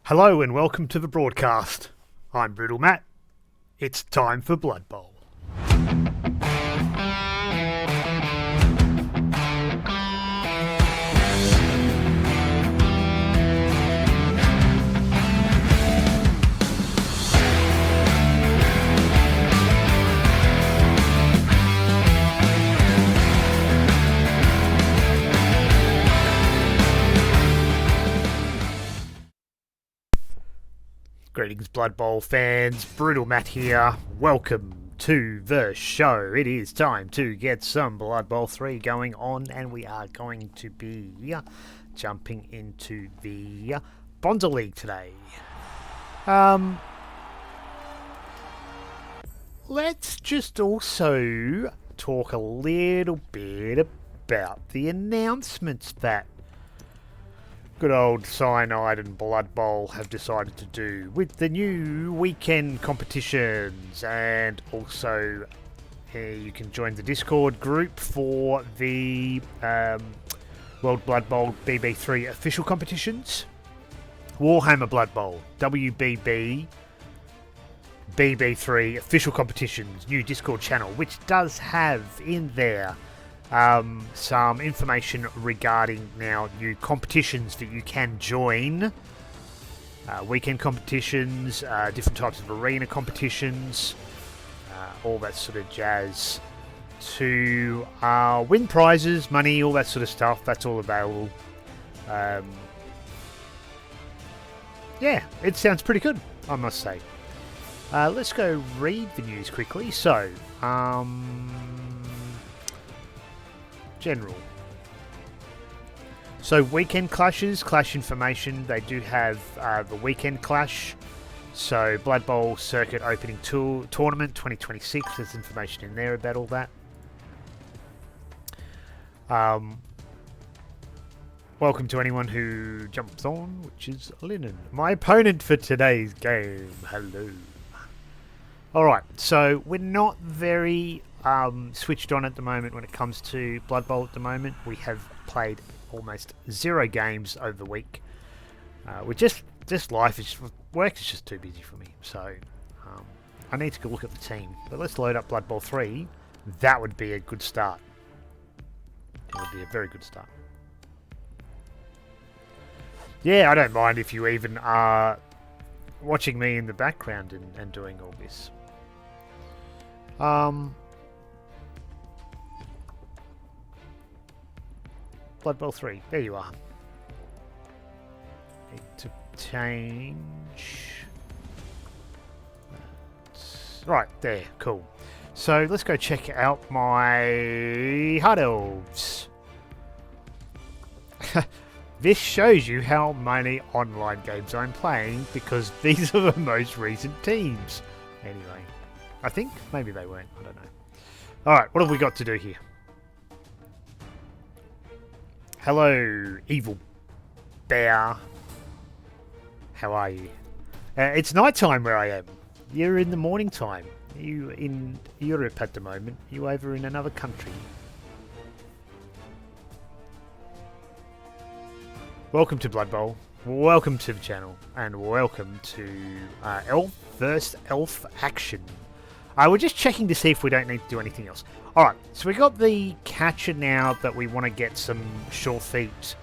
Hello and welcome to the broadcast. I'm BRUTALMATT. It's time for Blood Bowl. Greetings Blood Bowl fans, BRUTALMATT here. Welcome to the show. It is time to get some Blood Bowl 3 going on, and we are going to be jumping into the BBONZA League today. Let's just also talk a little bit about the announcements that good old Cyanide and Blood Bowl have decided to do with the new weekend competitions, and also you can join the Discord group for the World Blood Bowl BB3 official competitions. Warhammer Blood Bowl WBB BB3 official competitions, new Discord channel, which does have in there some information regarding now new competitions that you can join. Weekend competitions, different types of arena competitions, all that sort of jazz. To win prizes, money, all that sort of stuff, that's all available. Yeah, it sounds pretty good, I must say. Let's go read the news quickly. So, general. So weekend clashes, clash information. They do have the weekend clash. So Blood Bowl Circuit Opening Tournament 2026. There's information in there about all that. Welcome to anyone who jumps on, which is Linen, my opponent for today's game. Hello. Alright, so we're not very switched on at the moment when it comes to Blood Bowl at the moment. We have played almost 0 games over the week. We're just life is work is just too busy for me, so I need to go look at the team. But let's load up Blood Bowl 3. That would be a good start. It would be a very good start. Yeah, I don't mind if you even are watching me in the background and doing all this. Blood Bowl 3, there you are. Need to change. Right, there, cool. So let's go check out my Hard Elves. This shows you how many online games I'm playing, because these are the most recent teams. Anyway, I think maybe they weren't, I don't know. Alright, what have we got to do here? Hello, evil bear. How are you? It's night time where I am. You're in the morning time. You in Europe at the moment. You over in another country. Welcome to Blood Bowl. Welcome to the channel, and welcome to Elf vs. Elf action. We're just checking to see if we don't need to do anything else. Alright, so we got the catcher now that we want to get some sure feet.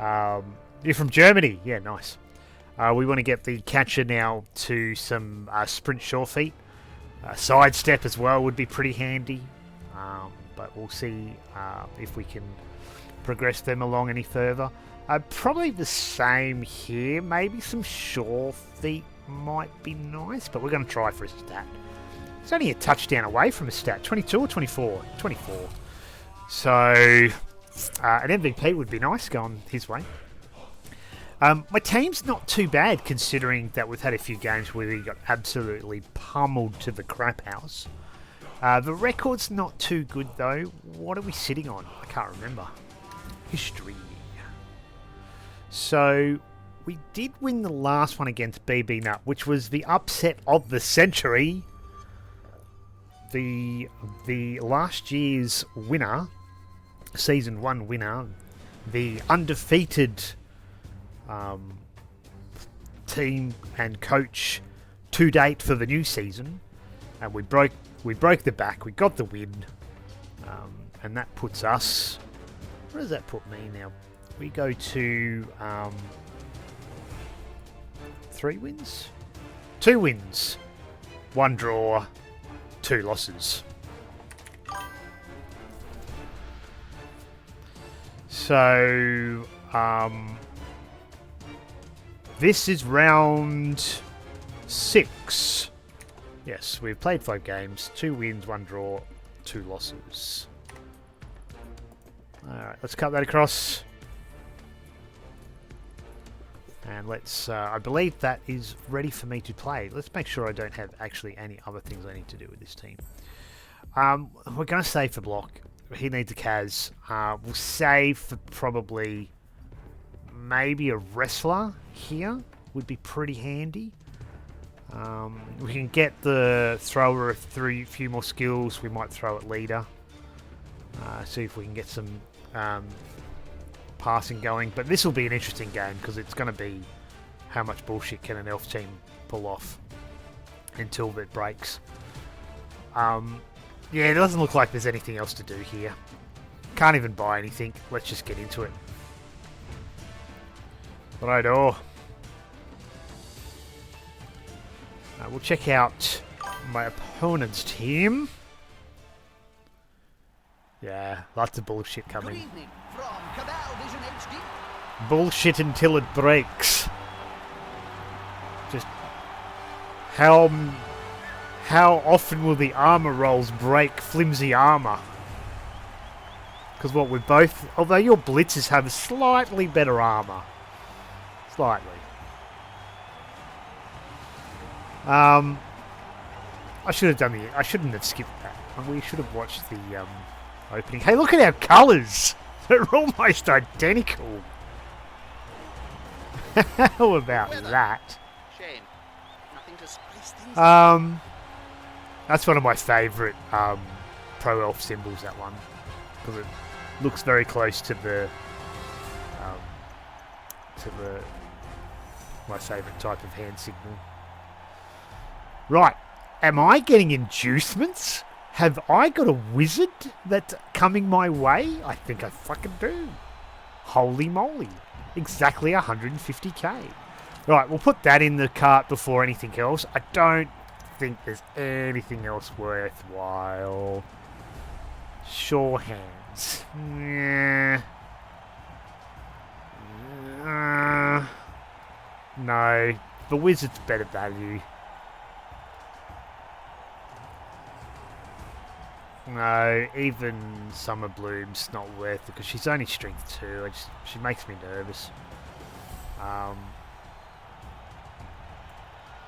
You're from Germany. Yeah, nice. We want to get the catcher now to some sprint sure feet. Sidestep as well would be pretty handy. But we'll see if we can progress them along any further. Probably the same here. Maybe some sure feet might be nice, but we're going to try for a stat. It's only a touchdown away from a stat. 22 or 24? 24. So, an MVP would be nice going his way. My team's not too bad, considering that we've had a few games where we got absolutely pummeled to the crap house. The record's not too good, though. What are we sitting on? I can't remember. History. So, we did win the last one against BB Nut, which was the upset of the century. The last year's winner, Season 1 winner, the undefeated team and coach to date for the new season, and we broke the back. We got the win, and that puts us. Where does that put me now? We go to 3 wins, 2 wins, 1 draw, 2 losses. So this is round 6. Yes, we've played 5 games, 2 wins, 1 draw, 2 losses. Alright, let's cut that across. And let's, I believe that is ready for me to play. Let's make sure I don't have actually any other things I need to do with this team. We're going to save for Block. He needs a Kaz. We'll save for probably maybe a Wrestler here. Would be pretty handy. We can get the Thrower through a few more skills. We might throw at Leader. See if we can get some passing going. But this will be an interesting game because it's going to be how much bullshit can an elf team pull off until it breaks. Yeah, it doesn't look like there's anything else to do here. Can't even buy anything. Let's just get into it. Righto. We'll check out my opponent's team. Yeah, lots of bullshit coming. Good evening from Cabal Vision HD. Bullshit until it breaks. Just how often will the armor rolls break flimsy armor? Because what we're both, although your blitzers have slightly better armor, slightly. I should have done the. I shouldn't have skipped that. We should have watched the opening. Hey, look at our colours. They're almost identical. How about that? Shame. Nothing to spice things up. That's one of my favourite Pro Elf symbols. That one, because it looks very close to the my favourite type of hand signal. Right, am I getting inducements? Have I got a wizard that's coming my way? I think I fucking do. Holy moly. Exactly 150k. Right, we'll put that in the cart before anything else. I don't think there's anything else worthwhile. Sure hands. No, the wizard's better value. No, even Summer Bloom's not worth it because she's only strength 2. She makes me nervous.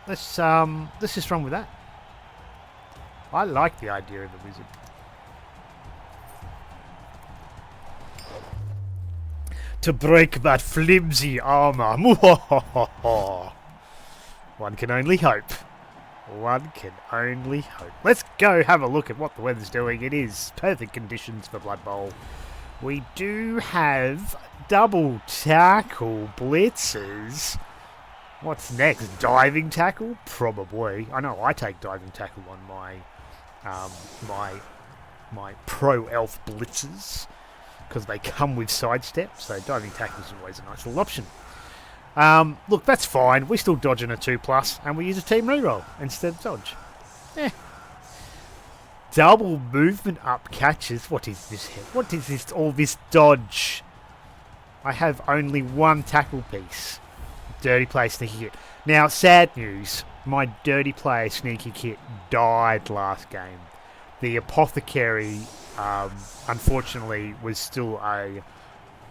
Let's just run with that. I like the idea of the wizard. To break that flimsy armor. One can only hope. One can only hope. Let's go have a look at what the weather's doing. It is perfect conditions for Blood Bowl. We do have double tackle blitzers. What's next? Diving tackle? Probably. I know I take diving tackle on my my pro elf blitzers because they come with sidestep. So diving tackle is always a nice little option. Look, that's fine. We're still dodging a 2+, and we use a team reroll instead of dodge. Double movement up catches. What is this here? What is this? All this dodge. I have only 1 tackle piece. Dirty play sneaky kit. Now, sad news. My dirty play sneaky kit died last game. The apothecary, unfortunately, was still a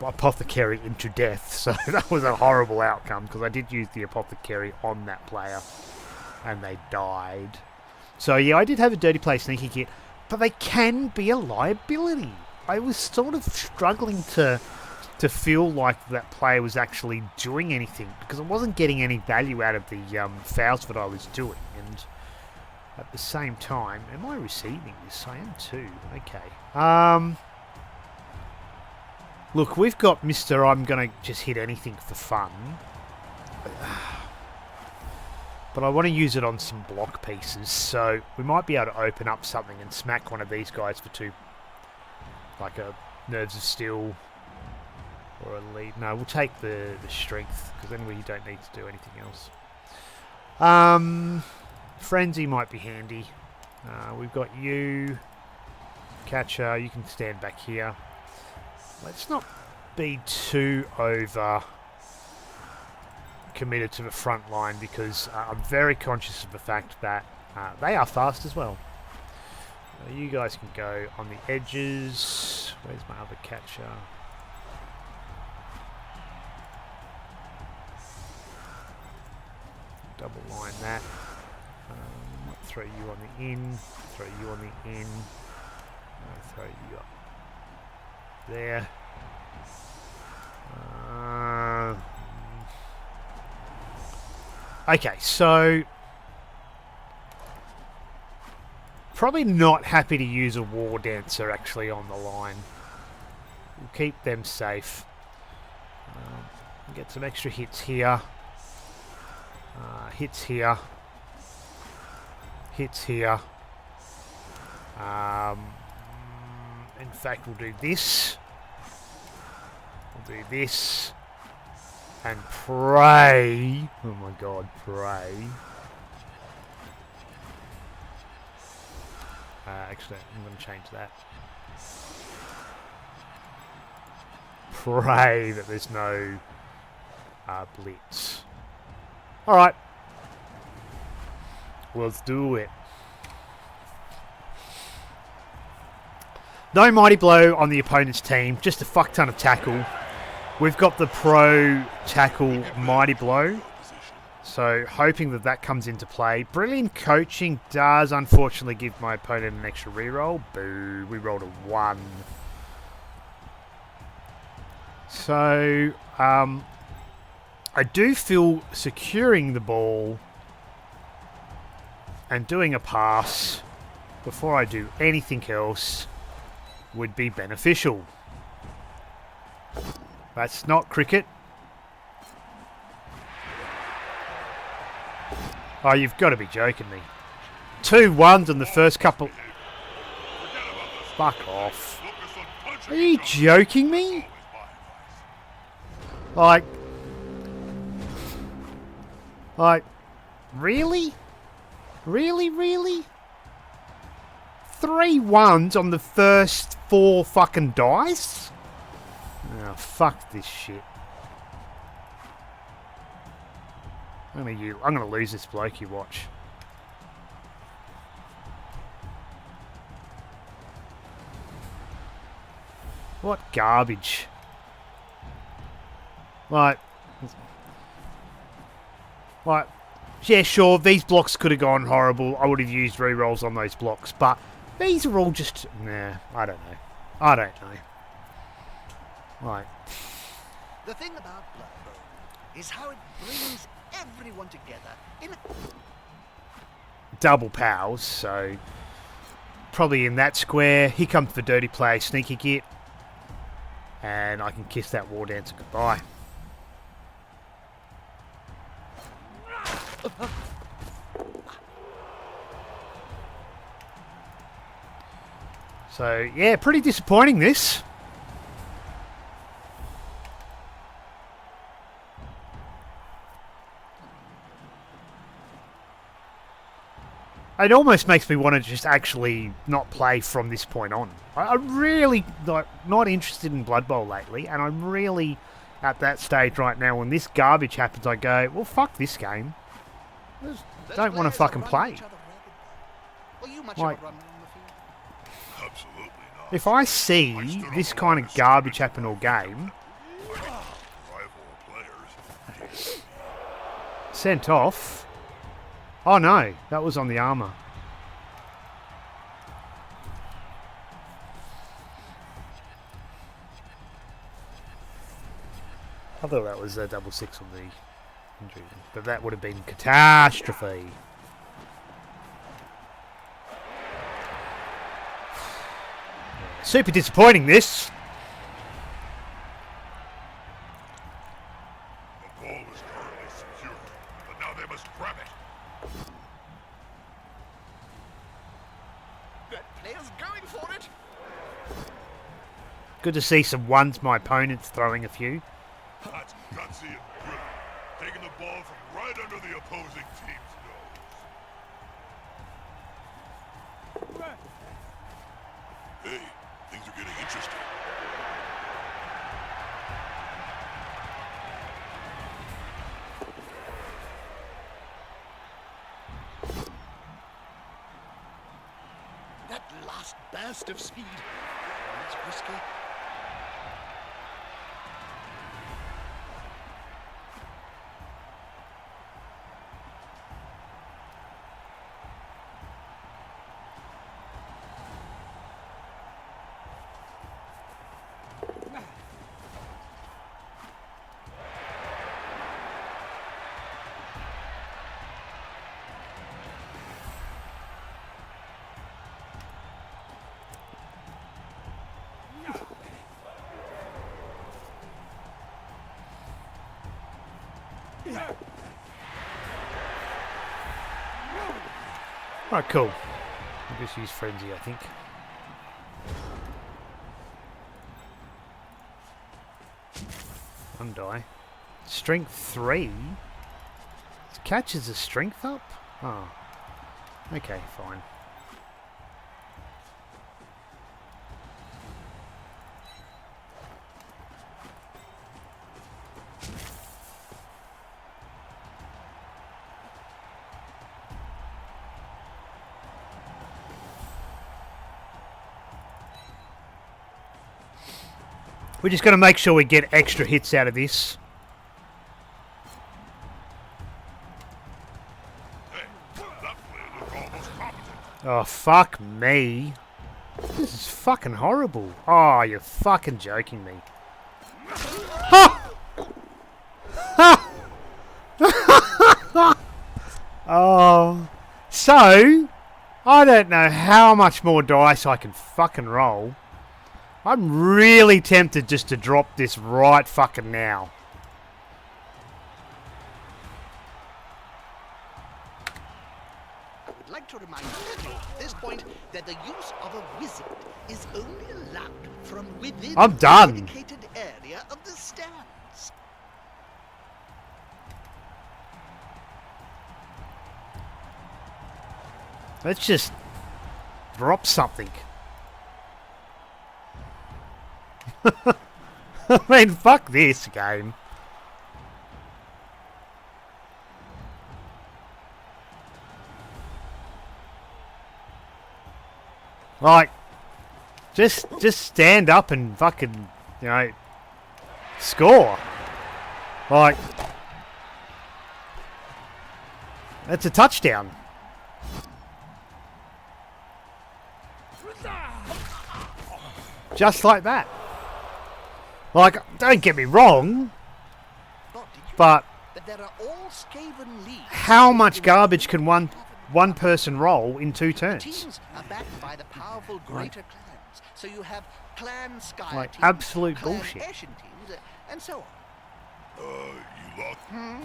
apothecary into death, so that was a horrible outcome because I did use the apothecary on that player and they died. So yeah, I did have a dirty play sneaky kit, but they can be a liability. I was sort of struggling to feel like that player was actually doing anything because I wasn't getting any value out of the fouls that I was doing, and at the same time, am I receiving this? I am too. Okay. Look, we've got Mr. I'm going to just hit anything for fun. But I want to use it on some block pieces, so we might be able to open up something and smack one of these guys for 2, like a Nerves of Steel or a lead. No, we'll take the strength, because then we don't need to do anything else. Frenzy might be handy. We've got you, Catcher, you can stand back here. Let's not be too over committed to the front line, because I'm very conscious of the fact that they are fast as well. You guys can go on the edges. Where's my other Catcher? Double line that. Throw you on the in. Throw you on the in. Throw you up there. Okay, so probably not happy to use a War Dancer actually on the line. We'll keep them safe. Get some extra hits here. Hits here. Hits here. In fact, we'll do this. We'll do this. And pray. Oh my god, pray. Actually, I'm going to change that. Pray that there's no blitz. Alright. Let's do it. No Mighty Blow on the opponent's team. Just a fuck ton of tackle. We've got the Pro Tackle Mighty Blow. So hoping that that comes into play. Brilliant coaching does unfortunately give my opponent an extra reroll. Boo. We rolled a 1. So I do feel securing the ball and doing a pass before I do anything else would be beneficial. That's not cricket. Oh, you've got to be joking me. 2 1s on the first couple. Fuck off. Are you joking me? Like, really? Really? 3 1s on the first 4 fucking dice? Oh, fuck this shit. I'm gonna lose this bloke, you watch. What garbage. Like, yeah, sure, these blocks could have gone horrible. I would have used rerolls on those blocks, but these are all just, nah, I don't know. Right. The thing about Blood Bowl is how it brings everyone together in a... Double pals, so probably in that square. Here comes the dirty play, sneaky git. And I can kiss that War Dancer goodbye. So, yeah, pretty disappointing this. It almost makes me want to just actually not play from this point on. I'm really not interested in Blood Bowl lately, and I'm really at that stage right now when this garbage happens, I go, well, fuck this game. I just don't want to fucking play. Like, if I see this kind of garbage happen all game, sent off. Oh no, that was on the armour. I thought that was a double 6 on the injury, but that would have been catastrophe. Super disappointing this. The ball is currently secured, but now they must grab it. That player's going for it. Good to see some ones my opponent's throwing a few. That's gutsy and brilliant. Taking the ball from right under the opposing team's nose. Hey, things are getting interesting. That last burst of speed. That's risky. Right, cool. I'll just use Frenzy, I think. One die. Strength 3? Catches a strength up? Oh. Okay, fine. We're just going to make sure we get extra hits out of this. Hey, that player looked almost competent. Oh, fuck me. This is fucking horrible. Oh, you're fucking joking me. Ha! Ha! Oh. So, I don't know how much more dice I can fucking roll. I'm really tempted just to drop this right fucking now. I would like to remind you at this point that the use of a wizard is only allowed from within I'm done. the dedicated area of the stands. Let's just drop something. I mean, fuck this game. Like, just stand up and fucking, you know, score. Like, that's a touchdown. Just like that. Like, don't get me wrong, But did you but that there are all Skaven leagues? how much garbage can one person roll in 2 turns? Teams are backed by the powerful greater clans, so you have Clan Sky Like, teams, absolute Clan bullshit. Ashen teams, and so on. You lost. Now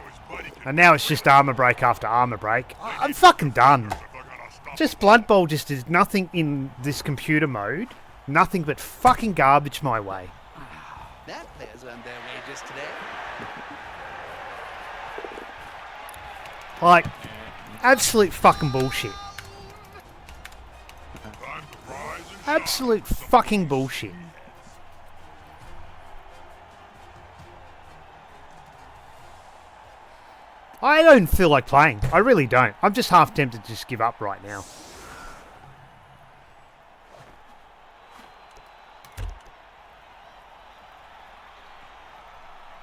his buddy can And now it's just armor break after armor break. I'm fucking done. if they're gonna stop. Just Blood Bowl just did nothing in this computer mode. Nothing but fucking garbage my way. That players earned their wages today. Like, absolute fucking bullshit. Time to rise and shine. Absolute fucking bullshit. I don't feel like playing. I really don't. I'm just half tempted to just give up right now.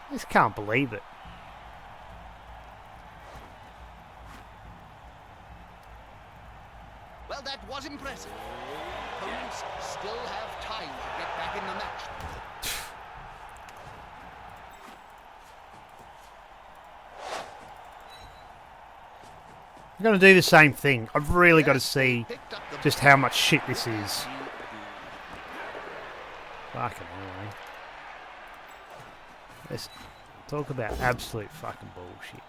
I just can't believe it. Well, that was impressive. Opponents still have time to get back in the match. I'm going to do the same thing. I've really got to see just how much shit this is. Fucking hell, eh? Let's talk about absolute fucking bullshit.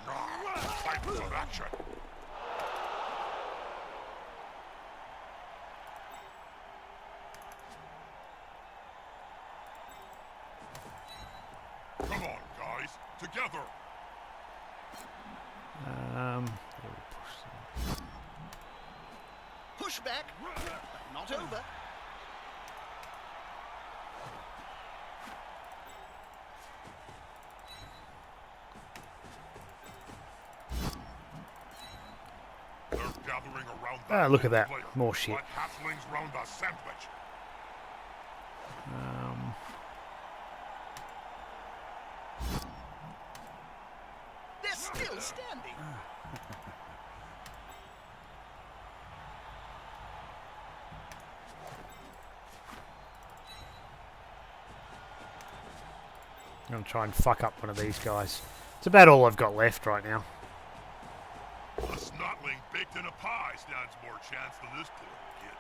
Time for some action. Come on, guys. Together. Push back, but not over. They're gathering around Ah, look at that. player. More shit. Like halflings round a sandwich. They're still standing. I'm going to try and fuck up one of these guys. It's about all I've got left right now. A snotling baked in a pie stands more chance than this poor kid.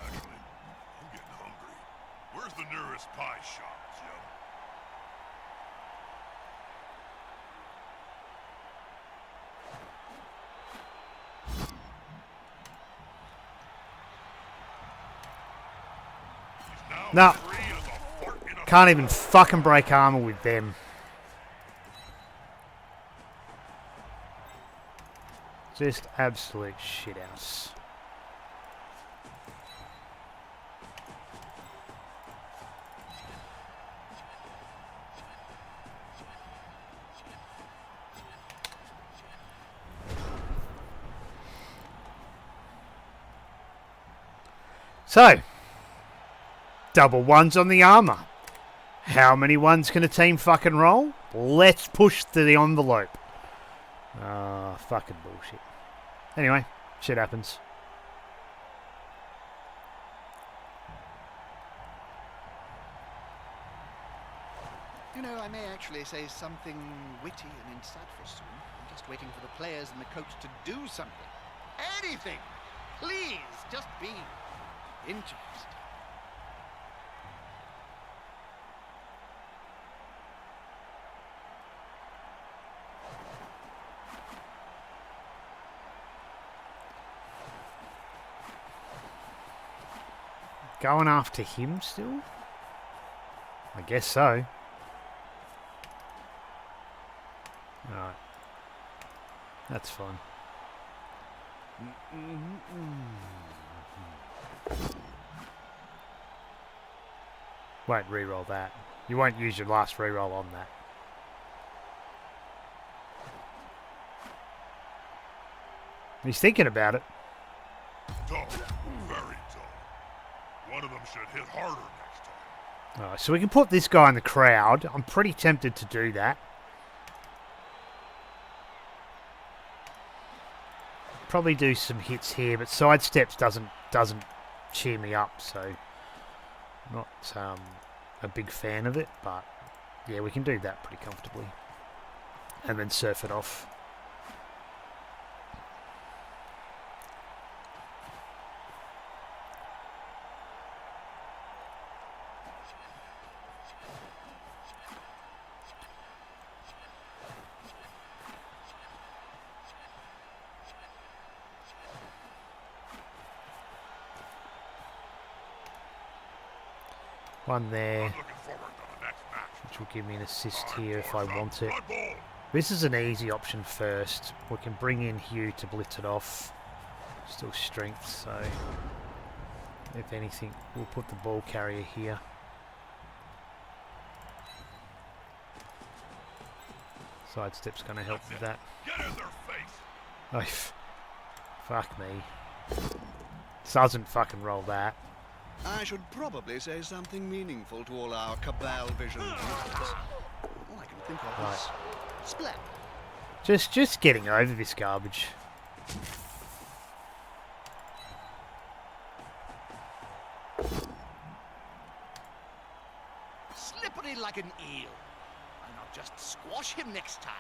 Actually, I'm getting hungry. Where's the nearest pie shop, Jim? He's now No. free as a fart in a Can't even fucking break armor with them. Just absolute shithouse. So, double ones on the armor. How many ones can a team fucking roll? Let's push to the envelope. Ah, fucking bullshit. Anyway, shit happens. You know, I may actually say something witty and insightful soon. I'm just waiting for the players and the coach to do something. Anything! Please, just be interested. Going after him still? I guess so. Alright. That's fine. Won't re-roll that. You won't use your last re-roll on that. He's thinking about it. dull. Very dull. One of them should hit harder next time. Alright, so we can put this guy in the crowd. I'm pretty tempted to do that. Probably do some hits here, but sidesteps doesn't cheer me up, so not a big fan of it, but yeah, we can do that pretty comfortably. And then surf it off. One there, I'm looking forward to the next match. which will give me an assist here if I want it. Blood Bowl. This is an easy option first. We can bring in Hugh to blitz it off. Still strength, so if anything, we'll put the ball carrier here. Sidestep's going to help with that. Get in their face. Oh, fuck me. Doesn't fucking roll that. I should probably say something meaningful to all our Cabal Vision viewers. All I can think of is splat. Just getting over this garbage. Slippery like an eel. Why not just squash him next time?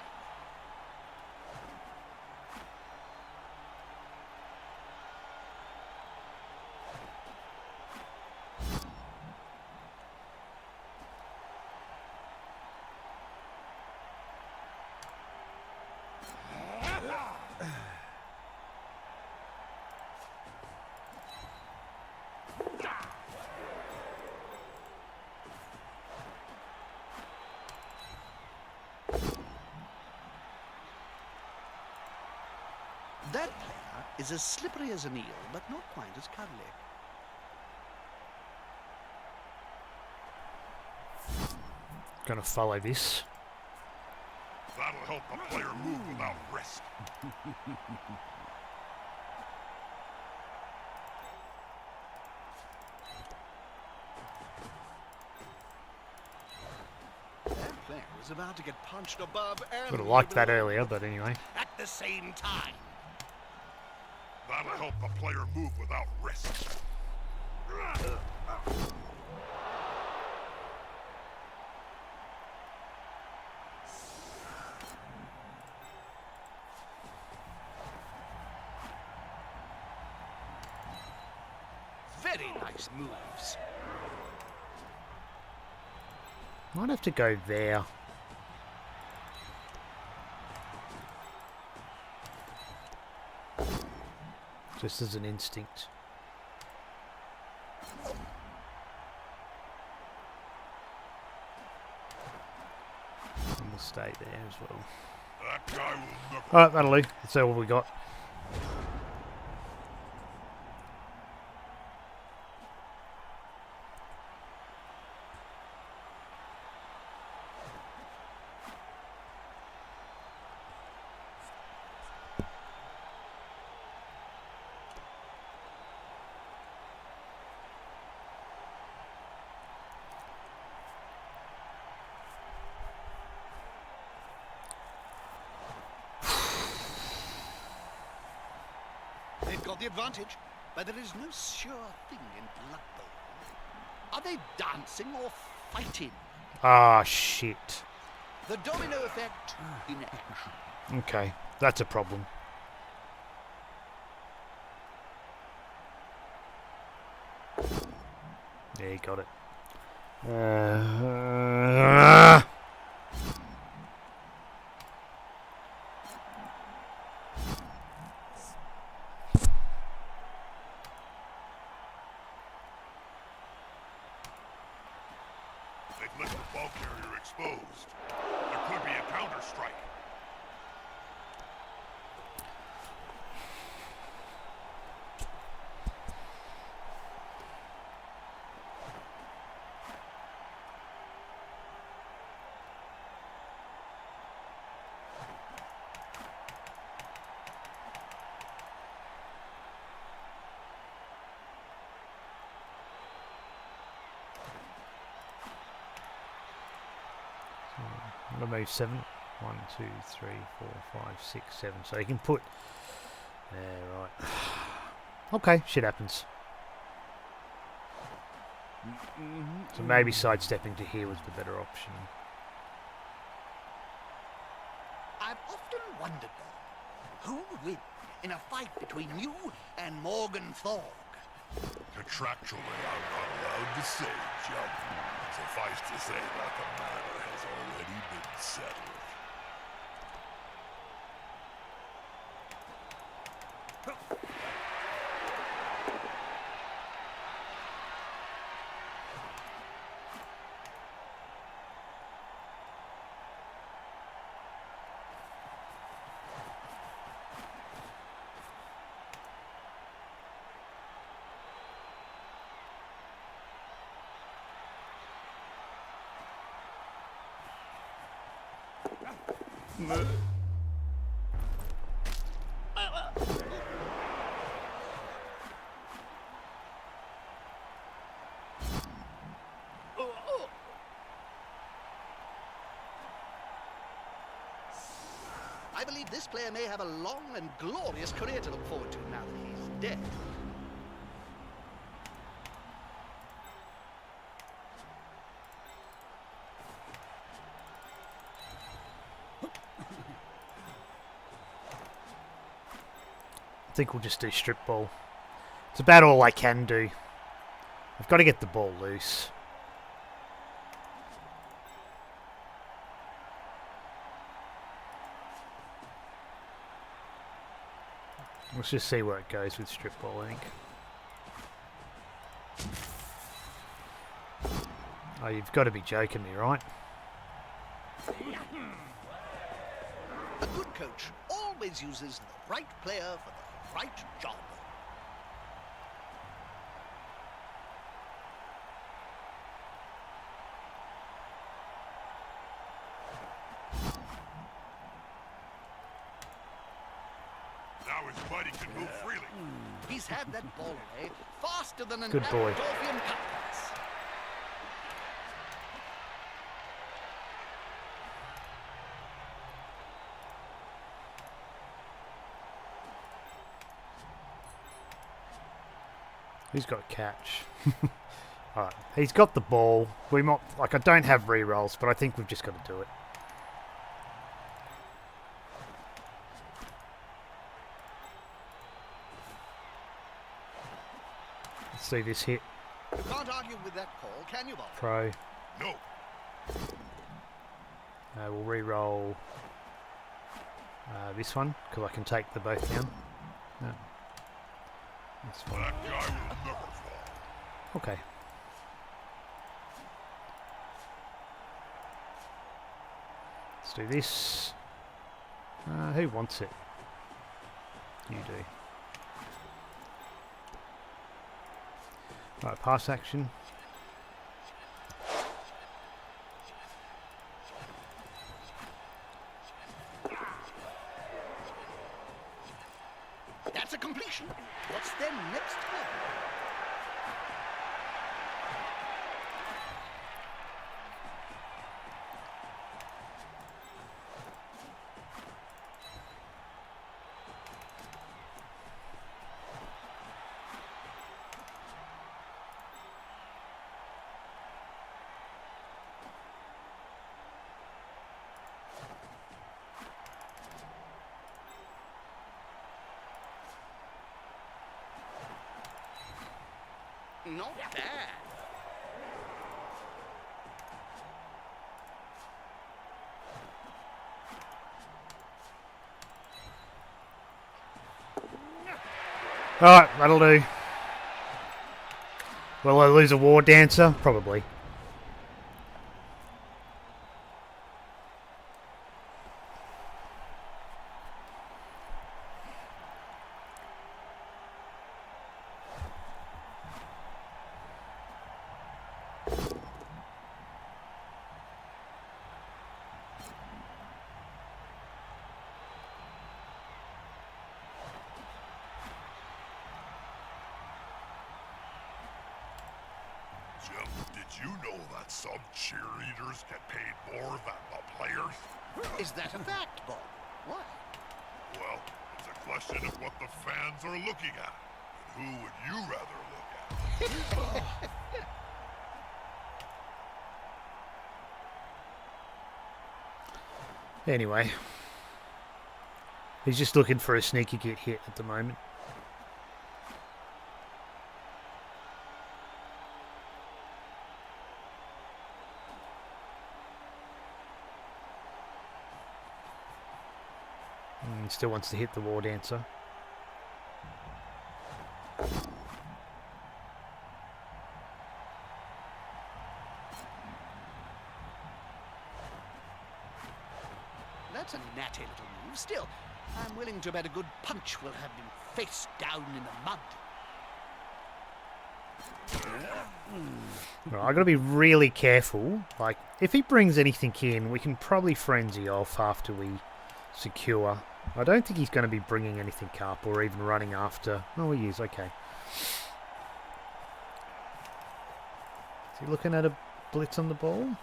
That player is as slippery as an eel, but not quite as cuddly. Gonna follow this. That'll help the player move without risk. That player was about to get punched above and Would have liked that below earlier, but anyway. at the same time. That'll help the player move without risk. Very nice moves. Might have to go there. Just as an instinct. And we'll stay there as well. That guy will never... Alright, that'll do. That's all we got. They've got the advantage, but there is no sure thing in Blood Bowl. Are they dancing or fighting? Ah, shit. The domino effect in action. Okay, that's a problem. Yeah, you got it. They've left the ball carrier exposed. There could be a counter strike. I'm gonna move 7. 1, 2, 3, 4, 5, 6, 7. So you can put. Yeah, right. Okay, shit happens. So maybe sidestepping to here was the better option. I've often wondered, though, who would win in a fight between you and Morgan Thorg? Contractually, I'm not allowed to say, John. Suffice to say that the matter has already been settled. I believe this player may have a long and glorious career to look forward to now that he's dead. I think we'll just do strip ball. It's about all I can do. I've got to get the ball loose. Let's just see where it goes with strip ball, I think. Oh, you've got to be joking me, right? A good coach always uses the right player for the right job. Now his buddy can move freely. He's had that ball away faster than an Good boy. Adolphian cut pass. Who's got a catch? Alright, he's got the ball. We might, like, I don't have re-rolls, but I think we've just got to do it. Let's see this hit. You can't argue with that call, can you, Bob? Pro. No. We'll re-roll this one, because I can take the both down. No. This one. That guy will never fall. Okay. Let's do this. Who wants it? You do. Right, pass action. That's a completion. What's their next play? Not bad. Alright, that'll do. Will I lose a war dancer? Probably. Jim, did you know that some cheerleaders get paid more than the players? Is that a fact, Bob? Why? Well, it's a question of what the fans are looking at. And who would you rather look at? Anyway. He's just looking for a sneaky get hit at the moment. He still wants to hit the war dancer. That's a natty little move. Still, I'm willing to bet a good punch will have him face down in the mud. Right, I've got to be really careful. Like, if he brings anything in, we can probably frenzy off after we secure. I don't think he's going to be bringing anything up or even running after. Oh, he is. Okay. Is he looking at a blitz on the ball? No.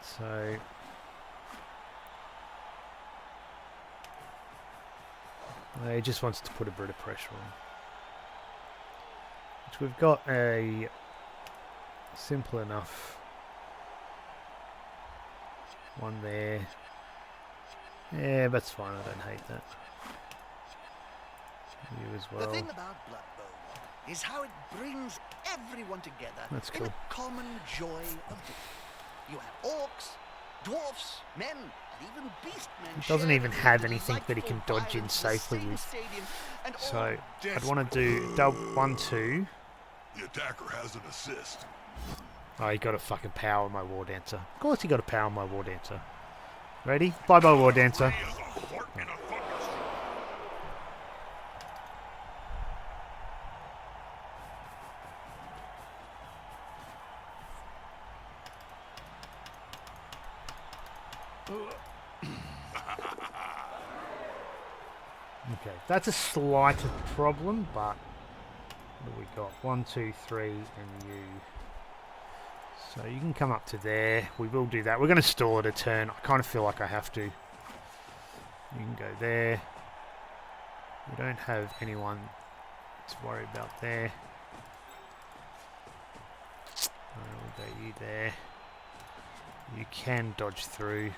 So... he just wants to put a bit of pressure on. Which we've got a simple enough one there. Yeah, that's fine. I don't hate that. You as well. The thing about Blood Bowl is how it brings everyone together That's in cool. a common joy of doing. You have orcs, dwarfs, men, and even beastmen. He doesn't share even the have anything that he delightful can dodge in violence of the safely same with. stadium, and all So I'd want to do double 1-2. The attacker has an assist. Oh, he got to fucking power my war dancer. Of course he got to power my war dancer. Ready? Bye-bye, War Dancer. Free as a heart in a thunderstorm. Okay, that's a slight problem, but what do we got? 1, 2, 3, and you. So you can come up to there. We will do that. We're going to stall it a turn. I kind of feel like I have to. You can go there. We don't have anyone to worry about there. We'll go you there. You can dodge through.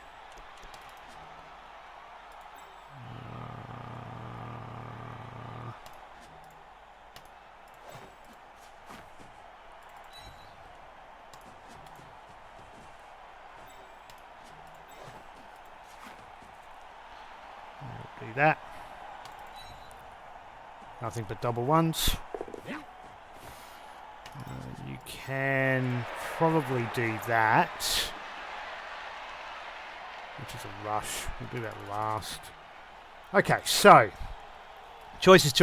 Do that. Nothing but double ones. You can probably do that, which is a rush. We'll do that last. Okay, so choices.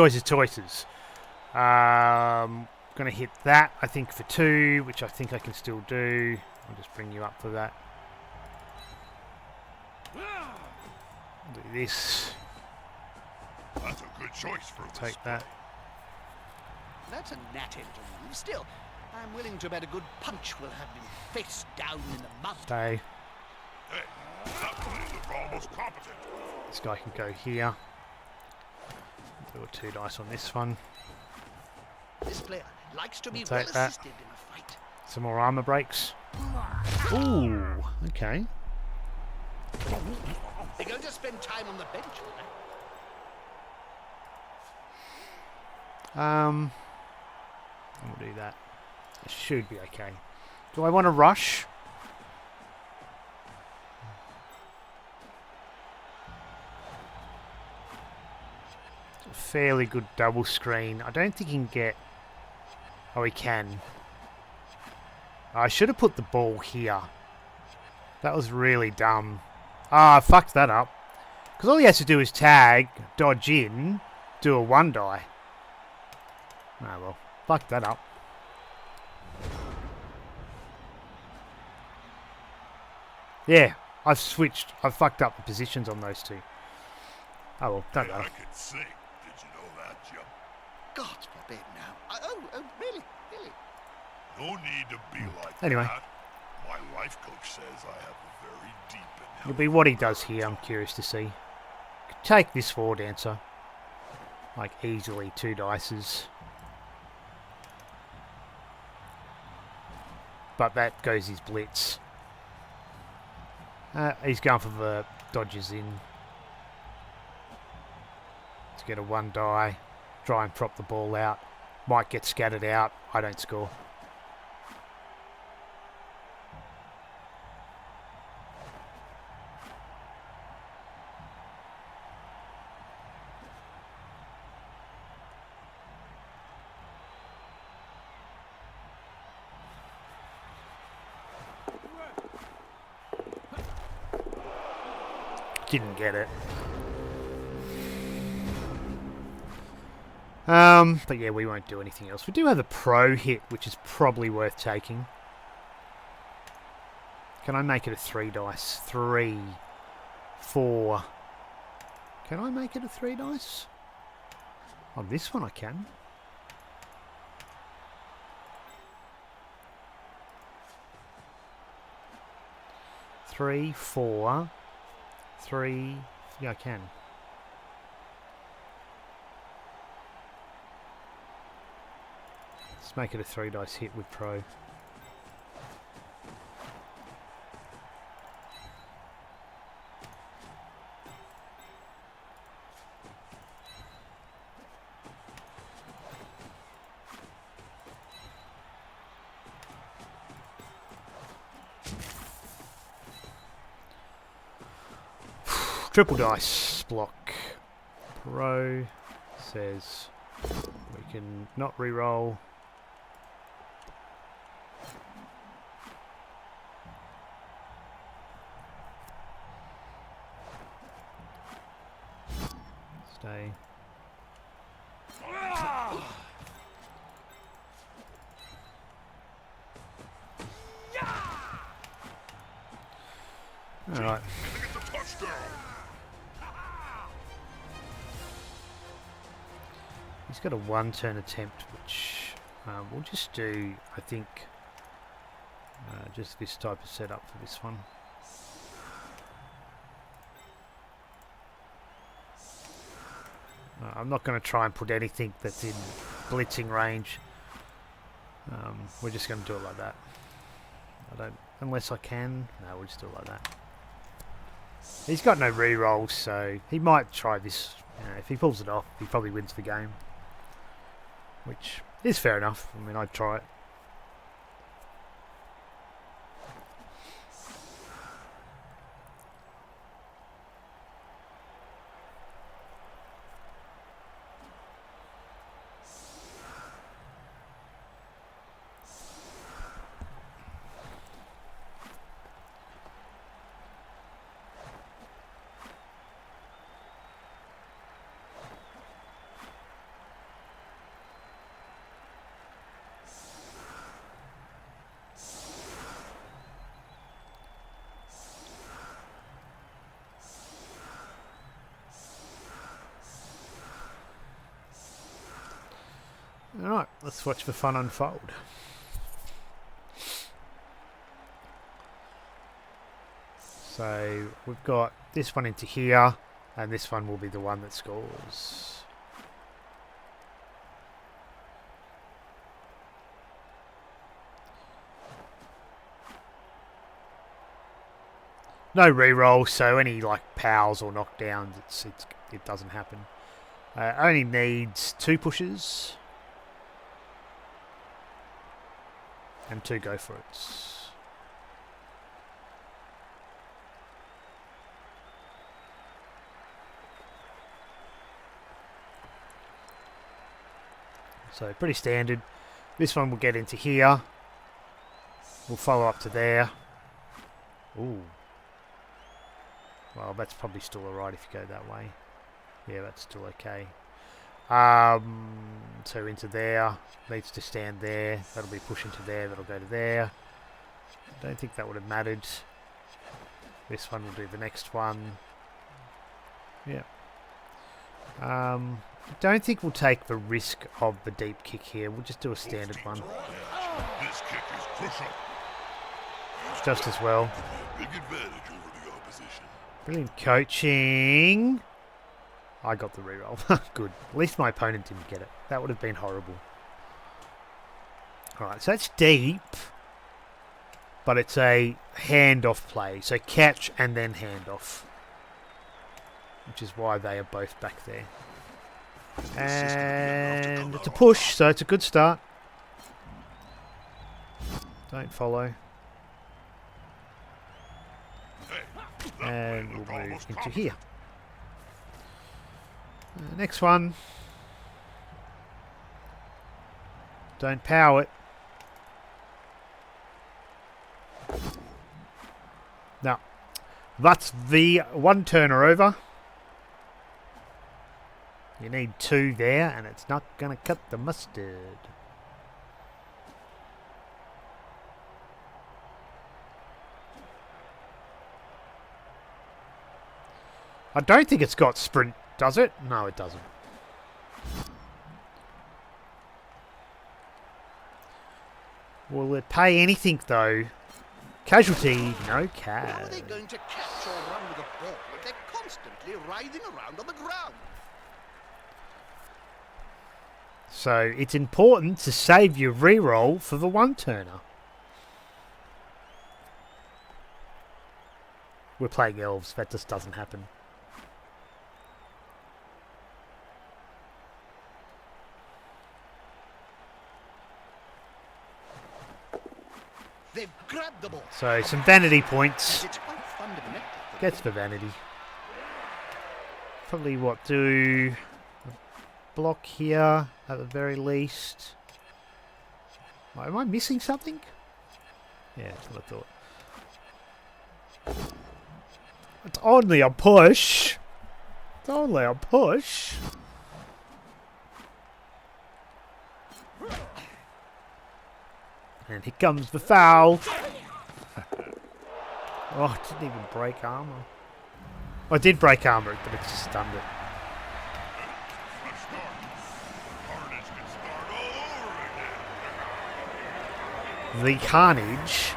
Gonna hit that, I think, for 2, which I think I can still do. I'll just bring you up for that. Do this. That's a good choice for this Take that. That's a gnat end to move. Still, I'm willing to bet a good punch will have him face down in the mud. Stay. Hey, that players are almost competent. This guy can go here. Do a 2 dice on this one. This player likes to be I'll well take that. assisted in a fight. Some more armor breaks. Ooh, okay. They're going to spend time on the bench, aren't We'll do that. It should be okay. Do I want to rush? It's a fairly good double screen. I don't think he can get... Oh, he can. I should have put the ball here. That was really dumb. Ah, I fucked that up. Because all he has to do is tag, dodge in, do a 1 die. Ah, well. Fuck that up. Yeah, I've switched. I've fucked up the positions on those 2. Oh well, don't Hey, matter. I can sing. Did you know that, Jim? God forbid now. Oh, really? Really? No need to be like Anyway. that. My life coach says I have a very deep and It'll be what he does here. I'm curious to see. Take this War Dancer. Like easily 2 dices. But that goes his blitz. He's going for the dodges in. To get a 1 die. Try and prop the ball out. Might get scattered out. I don't score. Didn't get it. But yeah, we won't do anything else. We do have a pro hit, which is probably worth taking. Can I make it a 3 dice? 3, 4. Can I make it a 3 dice? On this one I can. Three, 4, 3. Yeah, I can. Let's make it a 3 dice hit with pro. Triple dice block. Pro says we can not re-roll. Alright. I think it's a touchdown. He's got a one-turn attempt, which we'll just do, I think, just this type of setup for this one. I'm not going to try and put anything that's in blitzing range. We're just going to do it like that. Unless I can. No, we'll just do it like that. He's got no re-rolls, so he might try this. If he pulls it off, he probably wins the game. Which is fair enough. I mean, I'd try it. Alright, let's watch the fun unfold. So we've got this one into here, and this one will be the one that scores. No reroll, so any like pals or knockdowns, it doesn't happen. Only needs 2 pushes. And 2 go for it. So pretty standard. This one will get into here. We'll follow up to there. Ooh. Well, that's probably still alright if you go that way. Yeah, that's still okay. So into there, needs to stand there, that'll be pushing to there, that'll go to there. Don't think that would have mattered. This one will do the next one. Yeah. Don't think we'll take the risk of the deep kick here, we'll just do a standard one. This kick is crucial. Just as well. Big advantage over the opposition. Brilliant coaching. I got the reroll. Good. At least my opponent didn't get it. That would have been horrible. Alright, so that's deep. But it's a handoff play. So catch and then handoff. Which is why they are both back there. And it's a push, so it's a good start. Don't follow. And we'll move into here. Next one. Don't power it. Now, that's the one turner over. You need 2 there, and it's not going to cut the mustard. I don't think it's got sprint, does it? No, it doesn't. Will it pay anything, though? Casualty, no cash. How are they going to catch or run with a ball if they're constantly writhing around on the ground? So it's important to save your reroll for the one-turner. We're playing elves, that just doesn't happen. They've grabbed the ball. So some vanity points. It's quite fundamental. Gets the vanity. Probably what, do a block here at the very least. Am I missing something? Yeah, that's what I thought. It's only a push. It's only a push. And here comes the foul. Oh, it didn't even break armor. Oh, it did break armor, but it just stunned it. Fresh start. Carnage can start all over again. The carnage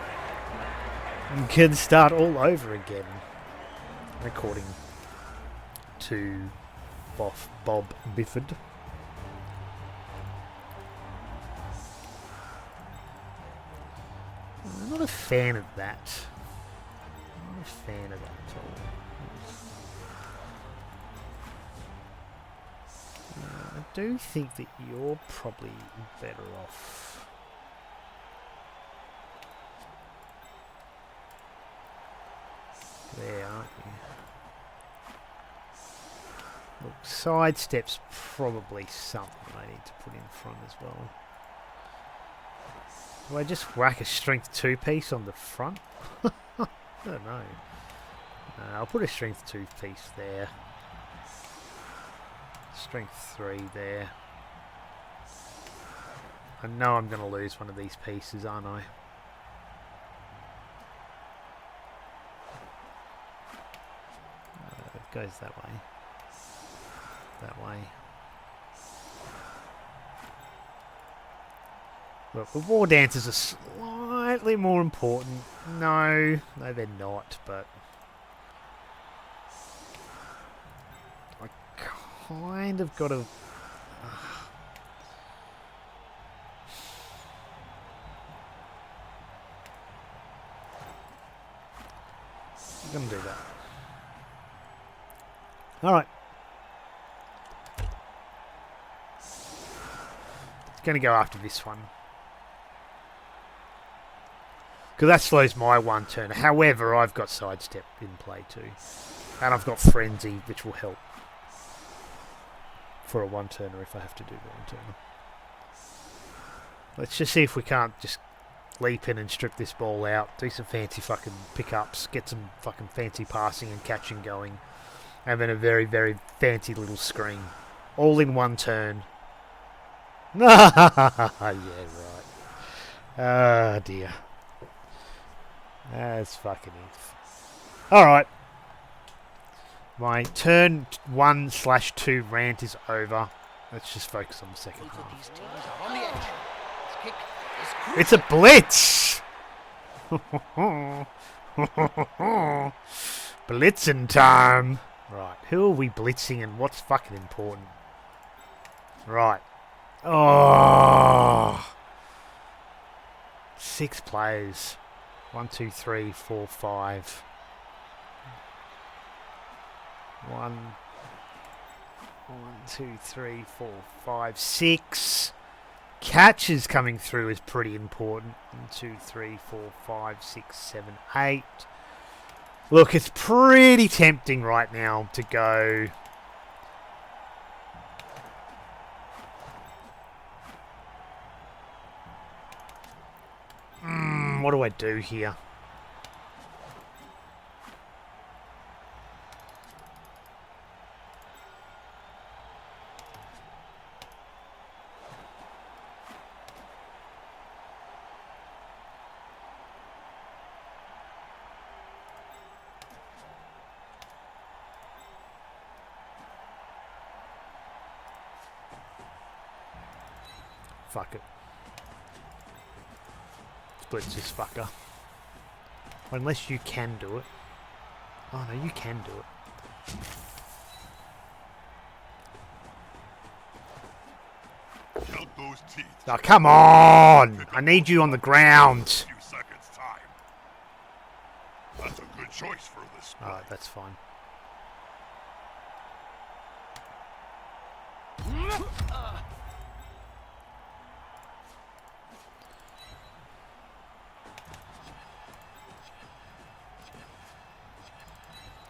can start all over again, according to Bob Bifford. I'm not a fan of that. I'm not a fan of that at all. I do think that you're probably better off. There, aren't you? Look, sidestep's probably something I need to put in front as well. Do I just whack a strength 2 piece on the front? I don't know. I'll put a strength 2 piece there. Strength 3 there. I know I'm going to lose one of these pieces, aren't I? It goes that way. That way. Look, the war dances are slightly more important. No, they're not, but I kind of got to. I'm going to do that. Alright. It's going to go after this one. Because that slows my one turn. However, I've got sidestep in play too. And I've got frenzy, which will help. For a one turner if I have to do one turner. Let's just see if we can't just leap in and strip this ball out. Do some fancy fucking pickups. Get some fucking fancy passing and catching going. And then a very, very fancy little screen. All in one turn. Yeah, right. Oh dear. That's fucking it. Alright. My turn 1/2 rant is over. Let's just focus on the second half. On the edge. This kick is It's a blitz! Blitzing time! Right, who are we blitzing and what's fucking important? Right. Oh! 6 players. 1, 2, 3, 4, 5. 1, 2, 3, 4, 5, 6. Catches coming through is pretty important. 1, 2, 3, 4, 5, 6, 7, 8. Look, it's pretty tempting right now to go. What do I do here? Fuck it. Blitz this fucker. Unless you can do it. Oh no, you can do it. Count those teeth. Oh, come on! I need you on the ground. Few seconds time. That's a good choice for this sport. Alright, that's fine.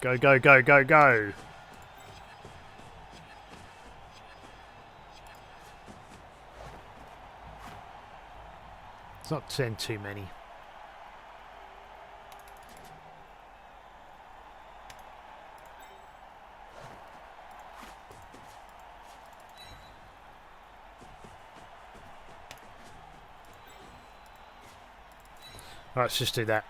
Go, go, go, go, go! Let's not send too many. Alright, let's just do that.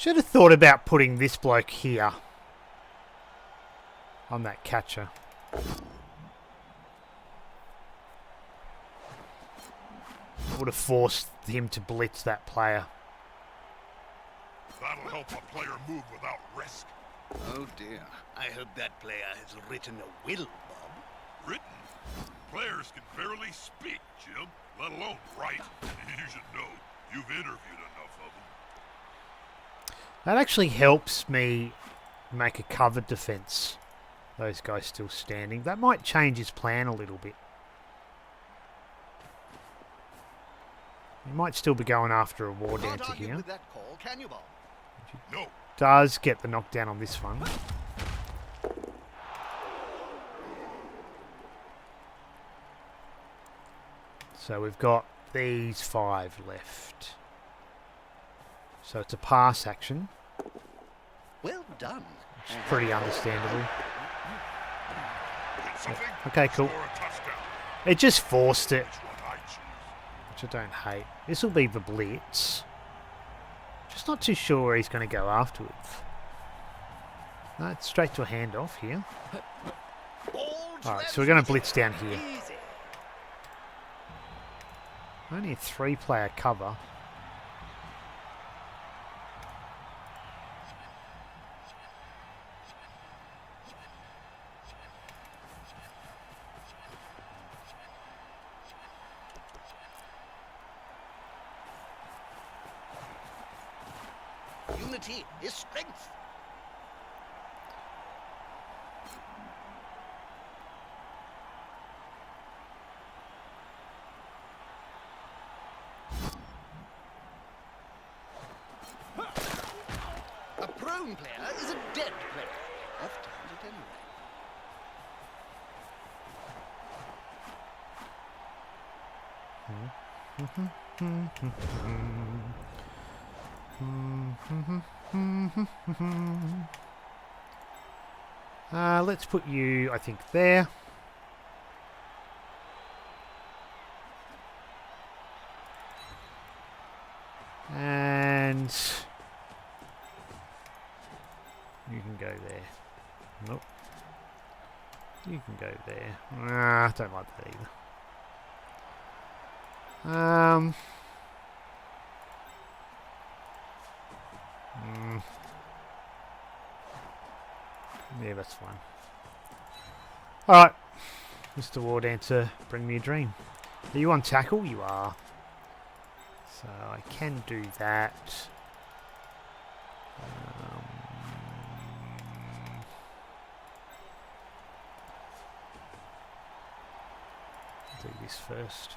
Should have thought about putting this bloke here on that catcher. Would have forced him to blitz that player. That'll help a player move without risk. Oh dear. I hope that player has written a will, Bob. Written? Players can barely speak, Jim, let alone write. You should know. You've interviewed enough of them. That actually helps me make a covered defense. Those guys still standing. That might change his plan a little bit. He might still be going after a war Can't dancer argue here. with that call, can you, Bob? No. Does get the knockdown on this one. So we've got these 5 left. So it's a pass action. Well done. It's pretty understandable. Hit something? Okay, cool. Score a touchdown. It just forced it, That's what I choose. which I don't hate. This will be the blitz. Just not too sure where he's going to go afterwards. No, it's straight to a handoff here. Alright, so we're going to blitz down here. Easy. Only a 3-player cover. Unity is strength. A prone player is a dead player. Oft times at any rate. Let's put you, I think, there. And you can go there. Nope. You can go there. I don't like that either. Yeah, that's fine. Alright. Mr. War Dancer, bring me a dream. Are you on tackle? You are. So I can do that. Do this first.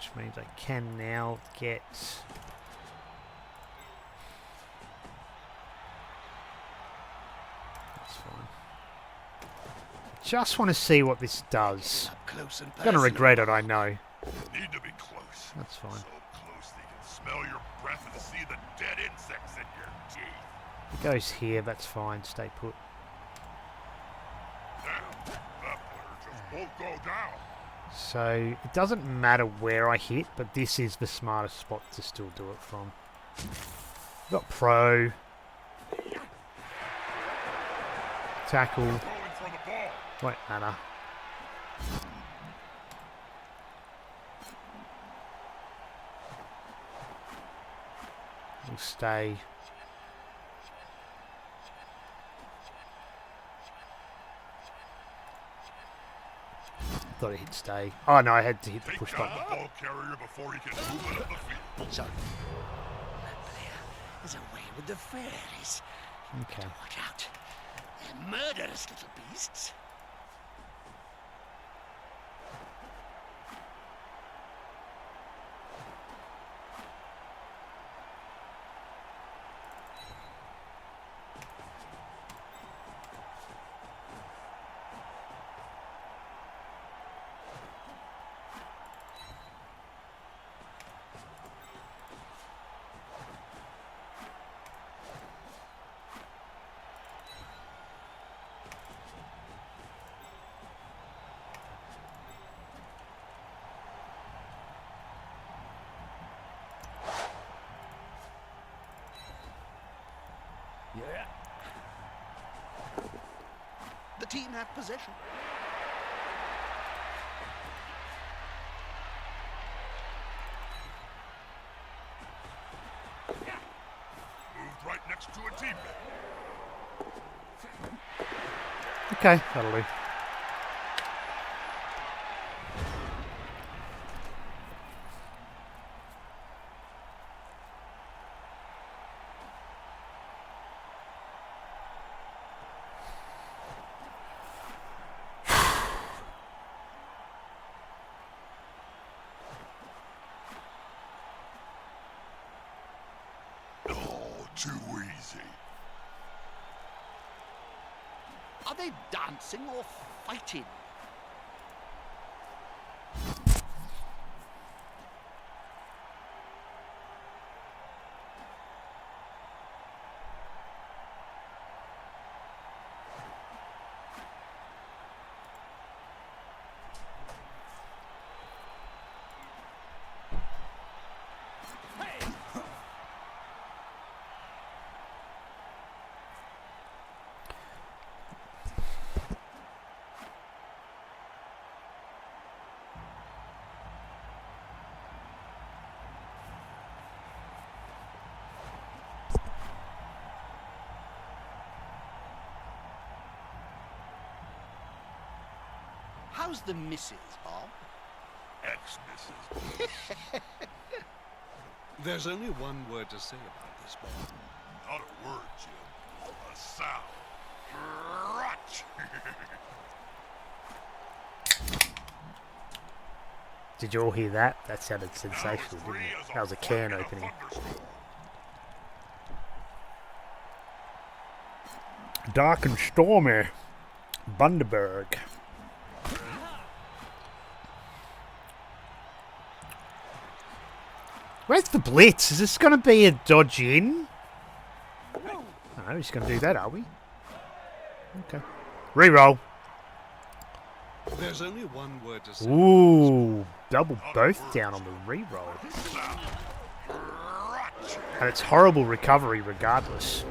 Which means I can now get... That's fine. Just want to see what this does. Up close and I'm going to personal. regret it, I know. Need to be close. That's fine. So close they can smell your breath and see the dead insects in your teeth. It goes here, that's fine. Stay put. Damn, that player just won't go down. So it doesn't matter where I hit, but this is the smartest spot to still do it from. Got pro. Tackle. Going for the ball. Won't matter. We'll stay. Thought I hit stay. Oh no, I had to hit the Take push down button. the ball carrier before he can move it up the field. Sorry. That player is away with the fairies. Okay. Watch out. They're murderous little beasts. team have possession. Moved right next to a teammate. Okay, that'll do. Oh, too easy. Are they dancing or fighting? How's the missus, Bob? Ex-missus. There's only one word to say about this, Bob. Not a word, Jim. A sound. Crutch. Did you all hear that? That sounded sensational, didn't it? That was a can opening. Dark and stormy. Bundaberg. Where's the blitz? Is this going to be a dodge in? No, we're just going to do that, are we? Okay. Reroll. There's only one word to say. Ooh, double both down on the reroll. And it's horrible recovery regardless.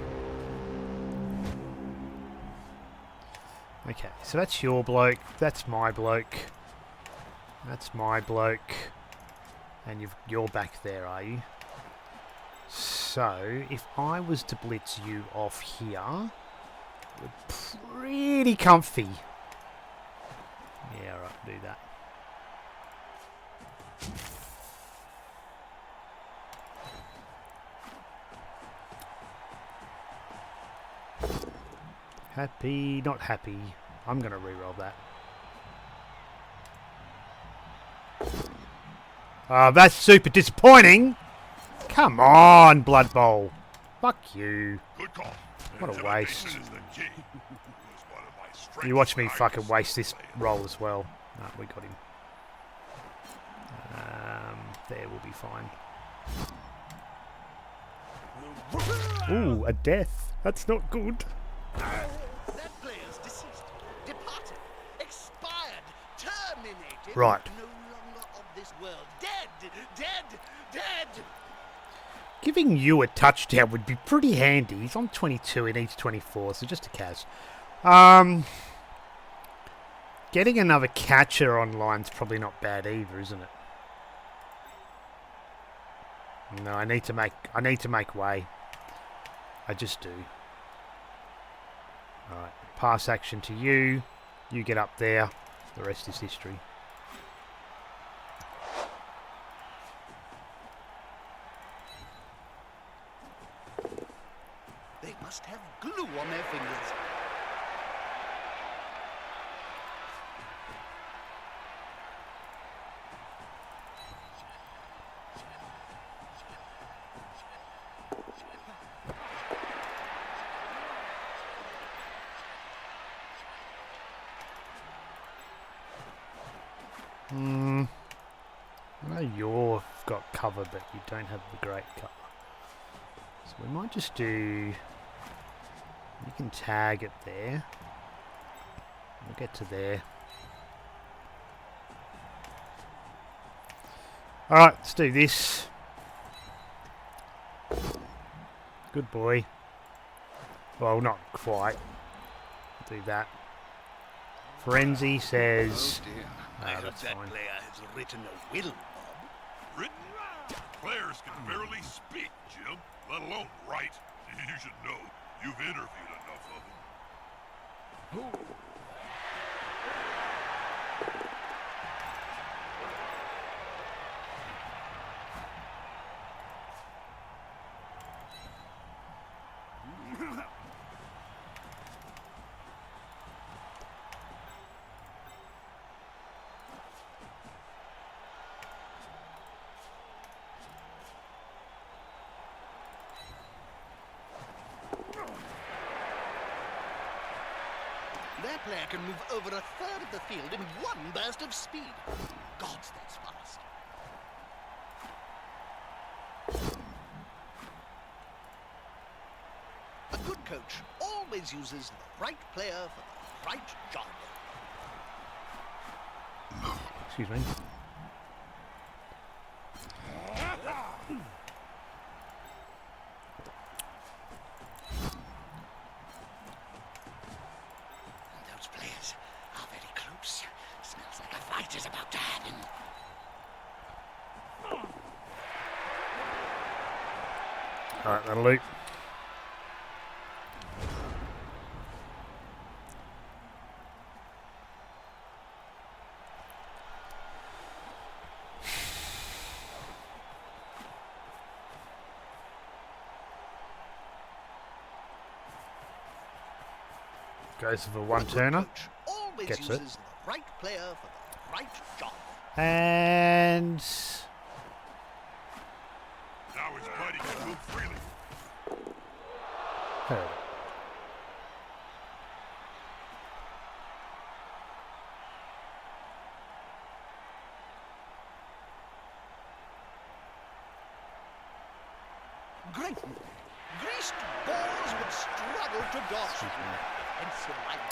Okay, so that's your bloke, that's my bloke, that's my bloke, and you're back there, are you? So, if I was to blitz you off here, we're pretty comfy. Yeah, right, do that. Happy, not happy. I'm going to reroll that. Oh, that's super disappointing. Come on, Blood Bowl. Fuck you. Good call. What a waste. Intimidation is the key. It was one of my strengths You watch me when I fucking used to waste this play. roll as well. No, we got him. There, we'll be fine. Ooh, a death. That's not good. That player's deceased, departed, expired, terminated. Right. No longer of this world. Dead, dead, dead. Giving you a touchdown would be pretty handy. He's on 22, he needs 24, so just a Kaz. Getting another catcher on line's probably not bad either, isn't it? No, I need to make way. I just do. Alright, pass action to you. You get up there. The rest is history. They must have glue on their fingers. I know you've got cover, but you don't have the great cover. So we might just do... You can tag it there. We'll get to there. Alright, let's do this. Good boy. Well, not quite. Do that. Frenzy says... Oh dear. Ah, I hope that's that fine. player has written a will, Bob. Written? Players can barely speak, Jim, let alone write. You should know. You've interviewed enough of them. Their player can move over a third of the field in one burst of speed. Gods, that's fast. A good coach always uses the right player for the right job. Excuse me. Those players are very close. Smells like a fight is about to happen. Alright, that'll do. Goes for the one turner. Coach always Gets it. uses the right player for the right job. And... Now his buddy can move freely. Heard. Great. Greased balls would struggle to dodge. Pencil line.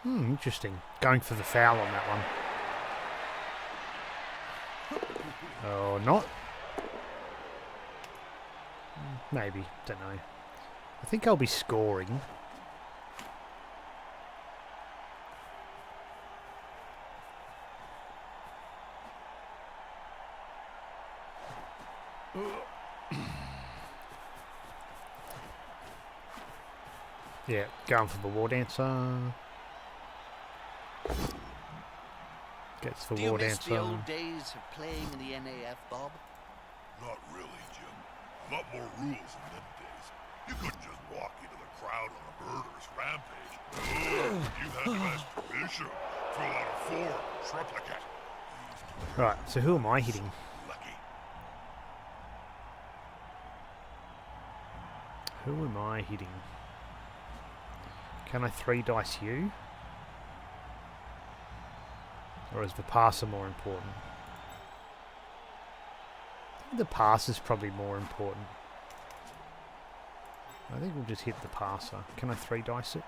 Interesting. Going for the foul on that one. Or not. Maybe. Don't know. I think I'll be scoring. Yeah, going for the war dancer. Gets the Do you war miss the dancer. old days of playing in the NAF, Bob? Not really, Jim. A lot more rules in them days. You couldn't just walk into the crowd on a murderous rampage. You had to ask permission, fill out a form, triplicate. Right, so who am I hitting? Lucky. Who am I hitting? Can I 3 dice you? Or is the passer more important? I think the passer's probably more important. I think we'll just hit the passer. Can I 3 dice it?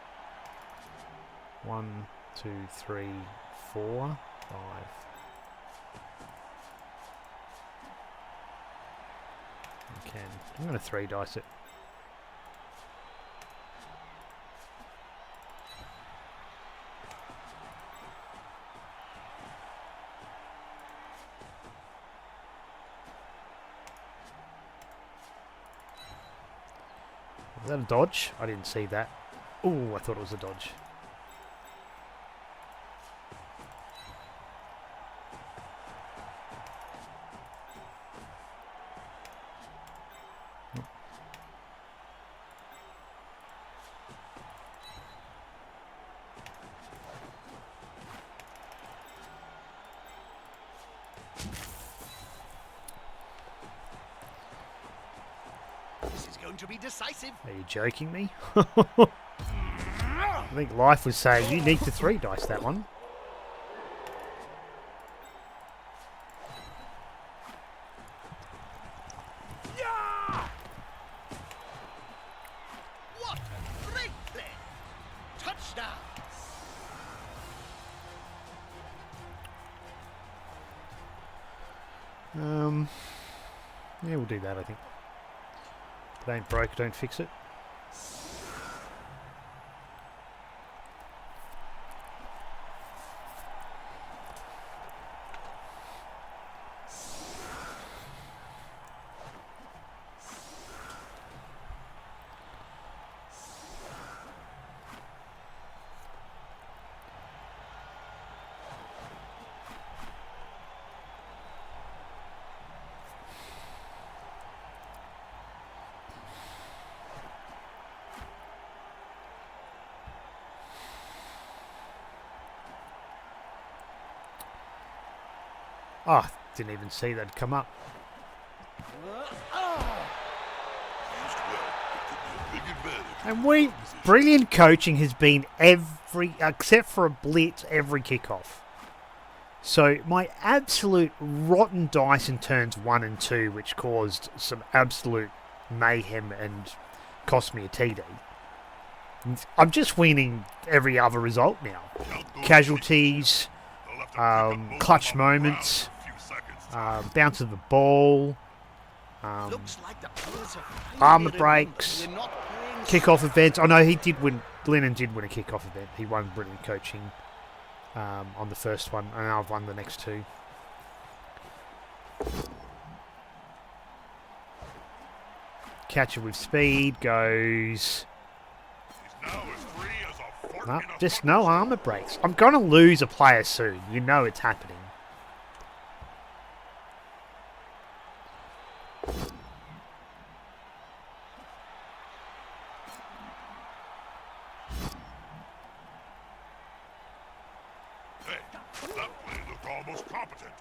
1, 2, 3, 4, 5. I can. I'm going to 3 dice it. Was that a dodge? I didn't see that. Ooh, I thought it was a dodge. This is going to be decisive. Are you joking me? I think life was saying you need to 3 dice that one. What a great play! Touchdown! Yeah, we'll do that, I think. If it ain't broke, don't fix it. Oh, didn't even see that come up. Used well, it could be a big advantage. And brilliant coaching has been except for a blitz, every kickoff. So my absolute rotten dice in turns 1 and 2, which caused some absolute mayhem and cost me a TD. I'm just winning every other result now. Count those Casualties, They'll have to pick up most clutch of them around moments, in a few seconds. bounce of the ball, Looks like the players have armor finally breaks, remembered we're not playing kickoff events. Oh no, he did win. Lennon did win a kickoff event. He won brilliant coaching on the first one, and I've won the next 2. Catcher with speed goes. He's now as free as a fork No, in a just bucket. no armor breaks. I'm going to lose a player soon. You know it's happening. Hey, that play looked almost competent.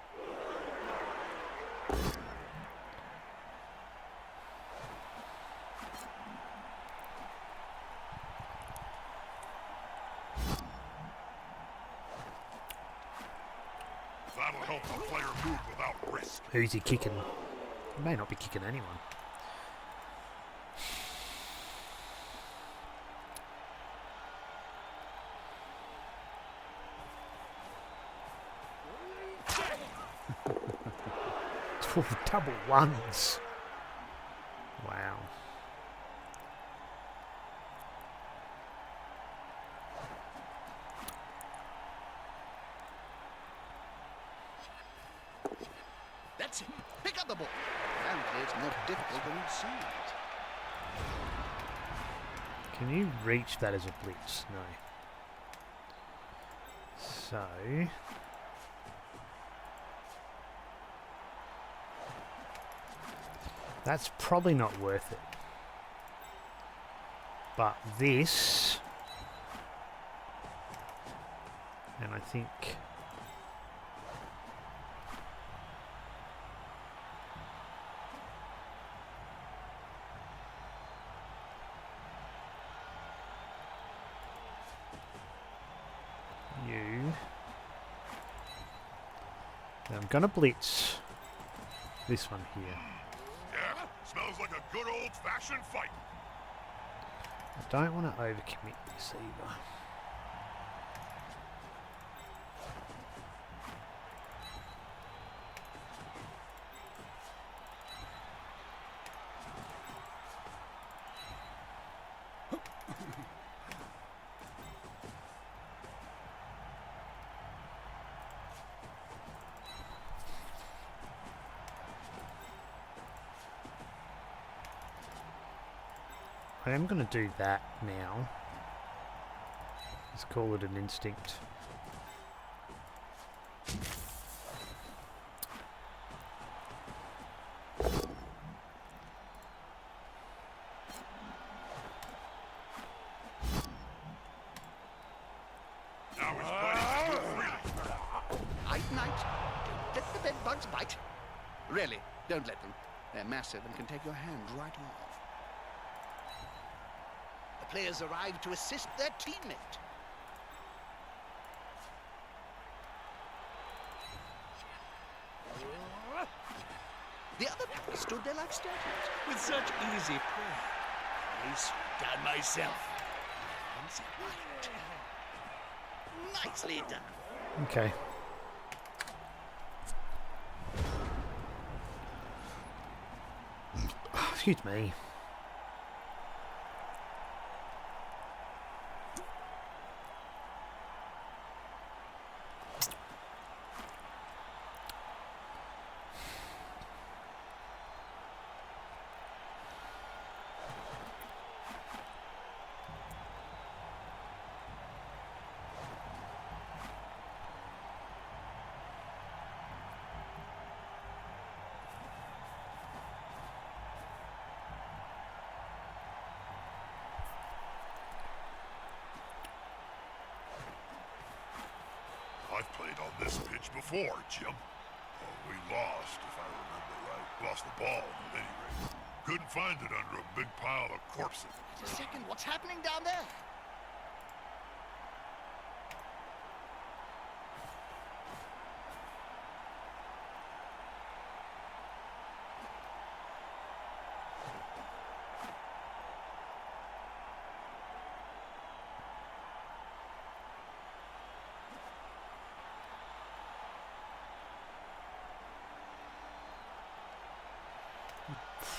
That'll help the player move without risk. Who's he kicking? He may not be kicking anyone. Double ones. Wow. That's it. Pick up the ball. Apparently it's more difficult than it seems. Can you reach that as a blitz? No. So... that's probably not worth it. But this... and I think... you... now I'm gonna blitz this one here. Yeah, smells like a good old-fashioned fight. I don't want to overcommit this either. I am going to do that now. Let's call it an instinct. Now he's playing too freely. Night, night. Don't let the bed bugs bite. Really, don't let them. They're massive and can take your hand right off. The players arrive to assist their teammate. The other players stood there like statues. With such easy prey. I swooped down myself. Once I Nicely done. Okay. excuse me. I've played on this pitch before, Jim. We lost, if I remember right. Lost the ball, at any rate. Couldn't find it under a big pile of corpses. Wait a second, what's happening down there?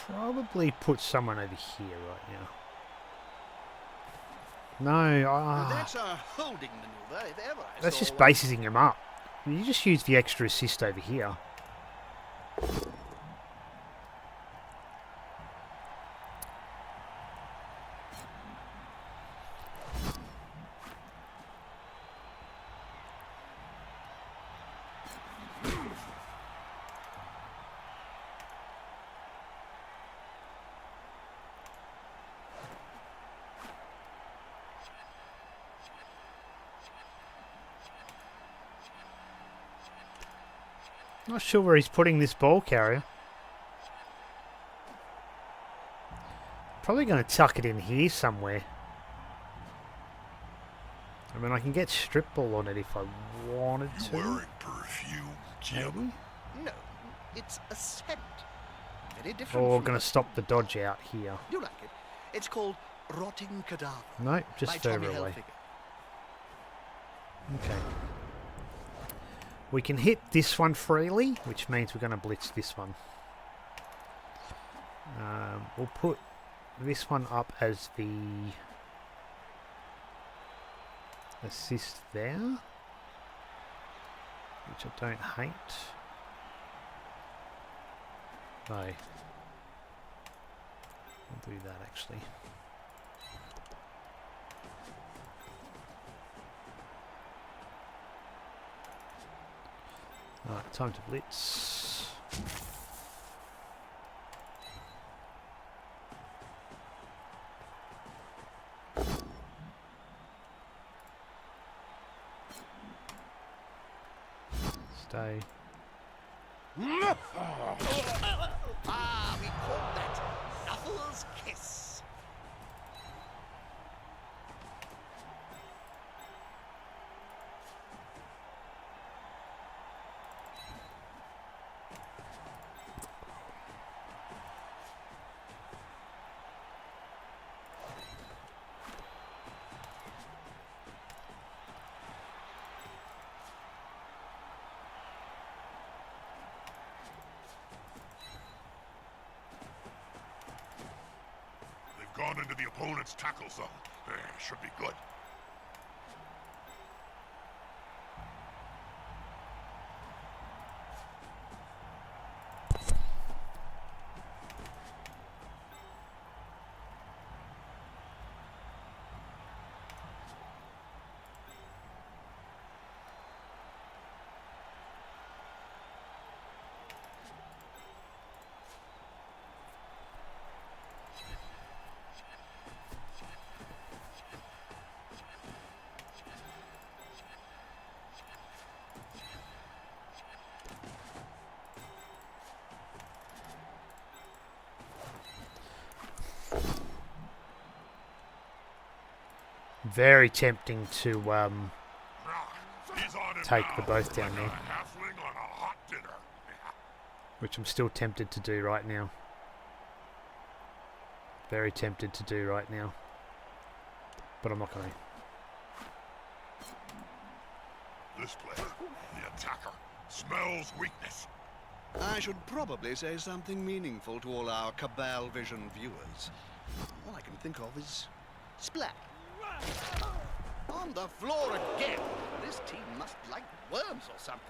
Probably put someone over here right now. No, That's a holding maneuver, if ever I that's saw just one. basing him up. You just use the extra assist over here. Not sure where he's putting this ball carrier. Probably going to tuck it in here somewhere. I mean, I can get strip ball on it if I wanted You to. wearing perfume, Jim? Maybe? No, it's a scent. Very different. Or from going the- to stop the dodge out here. You like it? It's called Rotting Cadaver. No, just by further Tommy away. Hilfiger. Okay. We can hit this one freely, which means we're going to blitz this one. We'll put this one up as the assist there, which I don't hate. No. I'll do that actually. Alright, time to blitz. Stay. Ah, we call that Knuckles Kiss. They've gone into the opponent's tackle zone. Should be good. Very tempting to He's on it take now, the both down like there, a halfling on a hot dinner. which I'm still tempted to do right now. Very tempted to do right now, but I'm not going to. This player, the attacker, smells weakness. I should probably say something meaningful to all our Cabal Vision viewers. All I can think of is splat. On the floor again. This team must like worms or something.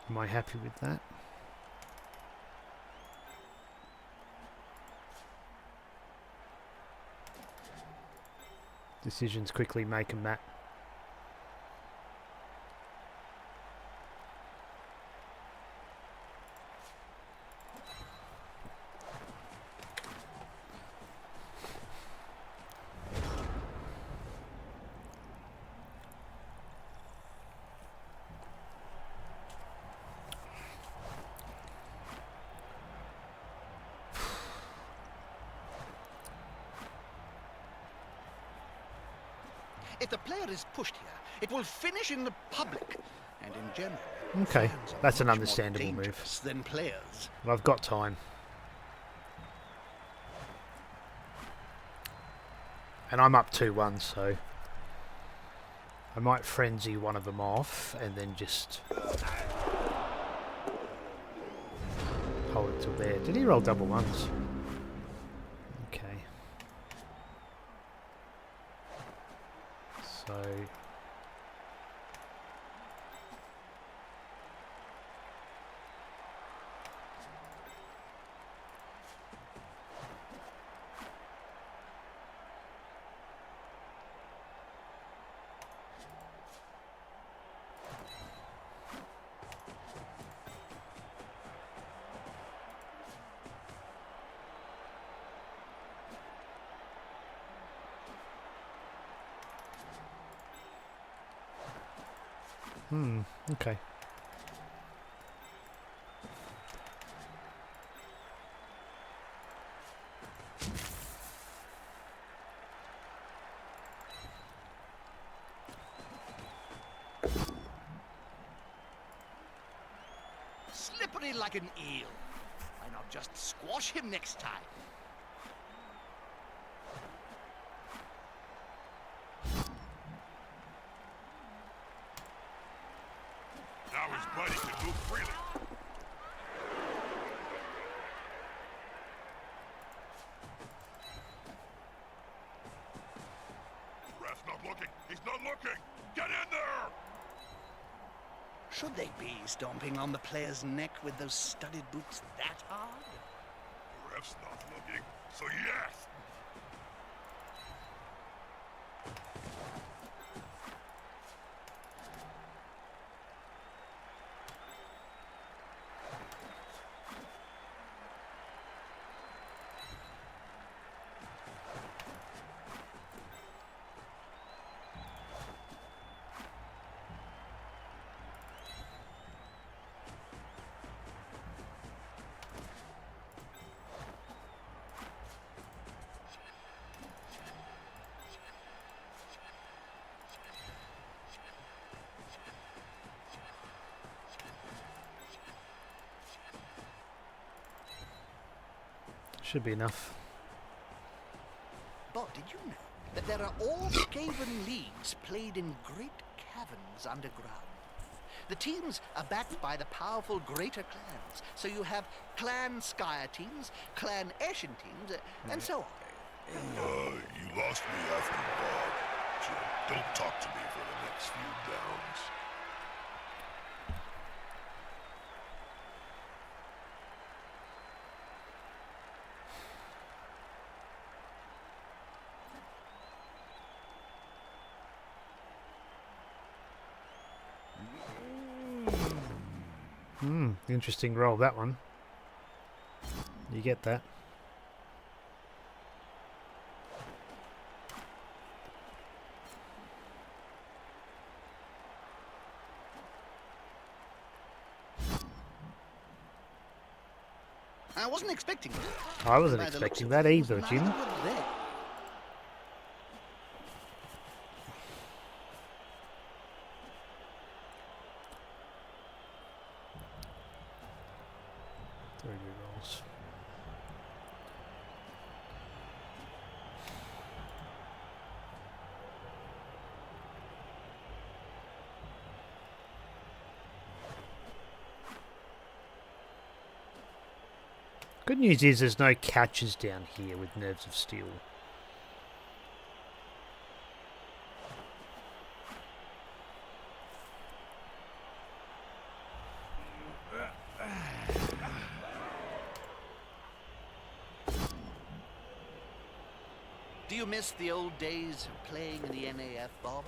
Am I happy with that? Decisions quickly make 'em, Matt. If the player is pushed here, it will finish in the public. And in general, Okay, fans are that's an much more understandable move. dangerous than players. Well, I've got time. And I'm up 2-1, so I might frenzy one of them off and then just hold it till there. Did he roll double ones? Okay. So okay. Slippery like an eel. Why not just squash him next time? Now his buddy can move freely. Ref's not looking. He's not looking. Get in there! Should they be stomping on the player's neck with those studded boots that hard? The ref's not looking, so yes! Should be enough. But did you know that there are all Skaven leagues played in great caverns underground? The teams are backed by the powerful greater clans, so you have Clan Skyer teams, Clan Ashen teams, and so on. You lost me after Bob. Jim, don't talk to me for the next few downs. Interesting roll, that one. You get that. I wasn't expecting that. I wasn't By the looks expecting of that it, either, neither Jim. were they. Very good rolls. Good news is there's no catches down here with Nerves of Steel. Do you miss the old days of playing in the NAF, Bob?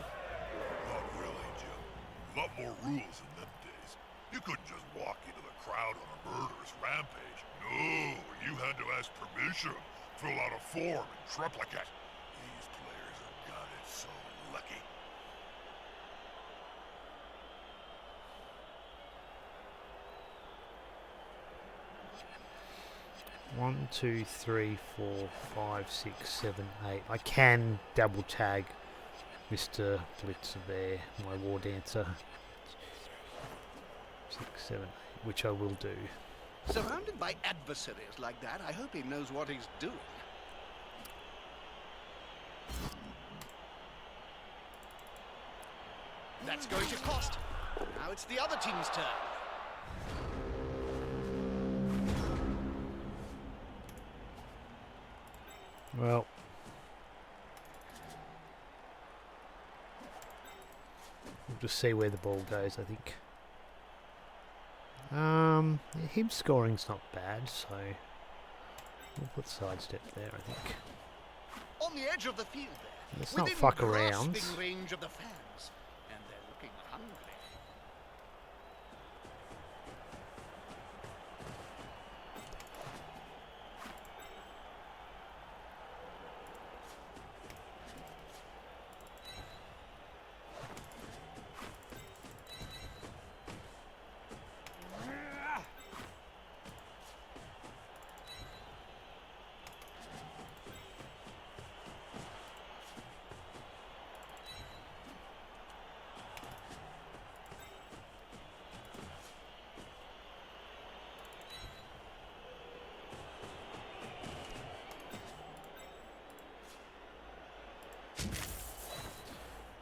Not really, Jim. A lot more rules in them days. You couldn't just walk into the crowd on a murderous rampage. No, you had to ask permission, fill out a form, and triplicate. These players have got it so lucky. One, two, three, 4, 5, 6, 7, 8. I can double tag Mr. Blitzer there, my War Dancer. 6, 7, 8, which I will do. Surrounded by adversaries like that, I hope he knows what he's doing. That's going to cost. Now it's the other team's turn. Well, we'll just see where the ball goes, I think. Him scoring's not bad, so we'll put sidestep there, I think. On the edge of the field there. Let's not within fuck around. grasping range of the fans. And they're looking hungry.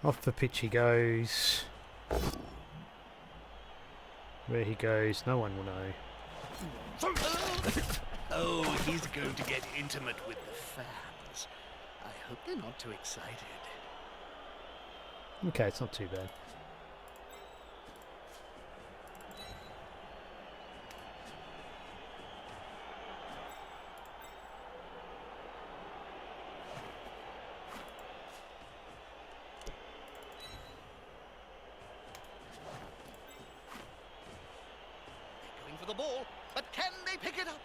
Off the pitch he goes. Where he goes, no one will know. Oh, he's going to get intimate with the fans. I hope they're not too excited. Okay, it's not too bad. Going for the ball, but can they pick it up?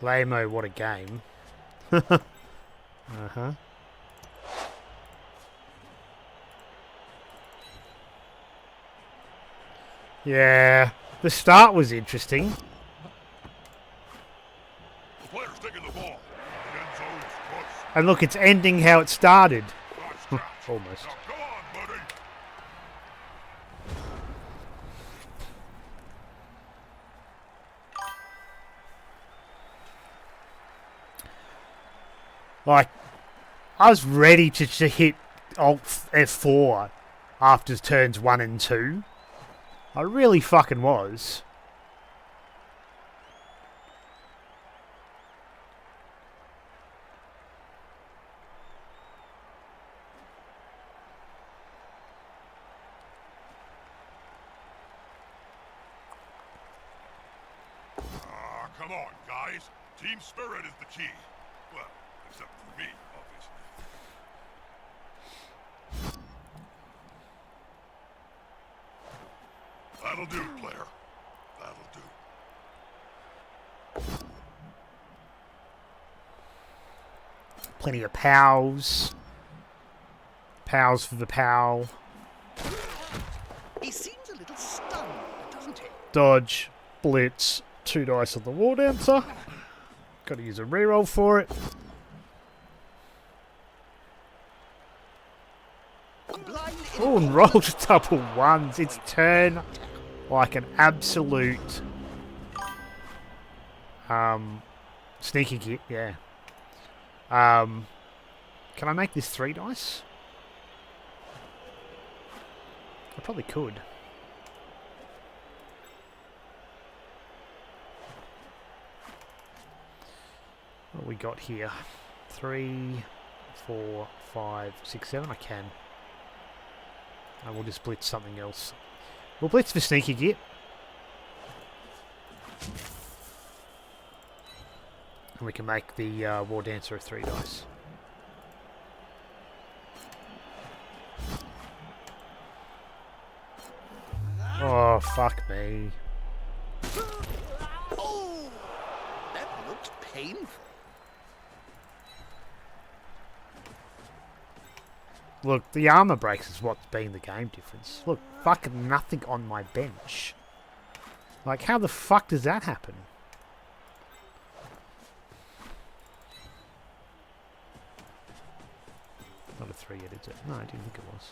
Lamo, what a game. Uh-huh. Yeah, the start was interesting. The player's taking the ball. The end zone's close. And look, it's ending how it started. Nice catch. Almost. Now go on, buddy. Like, I was ready to hit Alt F4 after turns 1 and 2. I really fucking was. Come on, guys. Team spirit is the key. Well, except for me, obviously. That'll do, player. That'll do. Plenty of pals. Pals for the pal. He seems a little stunned, doesn't he? Dodge. Blitz. 2 dice on the War Dancer. Got to use a reroll for it. A blind Oh, and rolled double ones. It's turn Like an absolute sneaky git, yeah. Can I make this 3 dice? I probably could. What we got here? 3, 4, 5, 6, 7. I can. I will just blitz something else. We'll blitz for sneaky git. And we can make the War Dancer a 3 dice. Oh, fuck me. Oh, that looked painful. Look, the armor breaks is what's been the game difference. Look, fucking nothing on my bench. Like, how the fuck does that happen? Not a 3 yet, is it? No, I didn't think it was.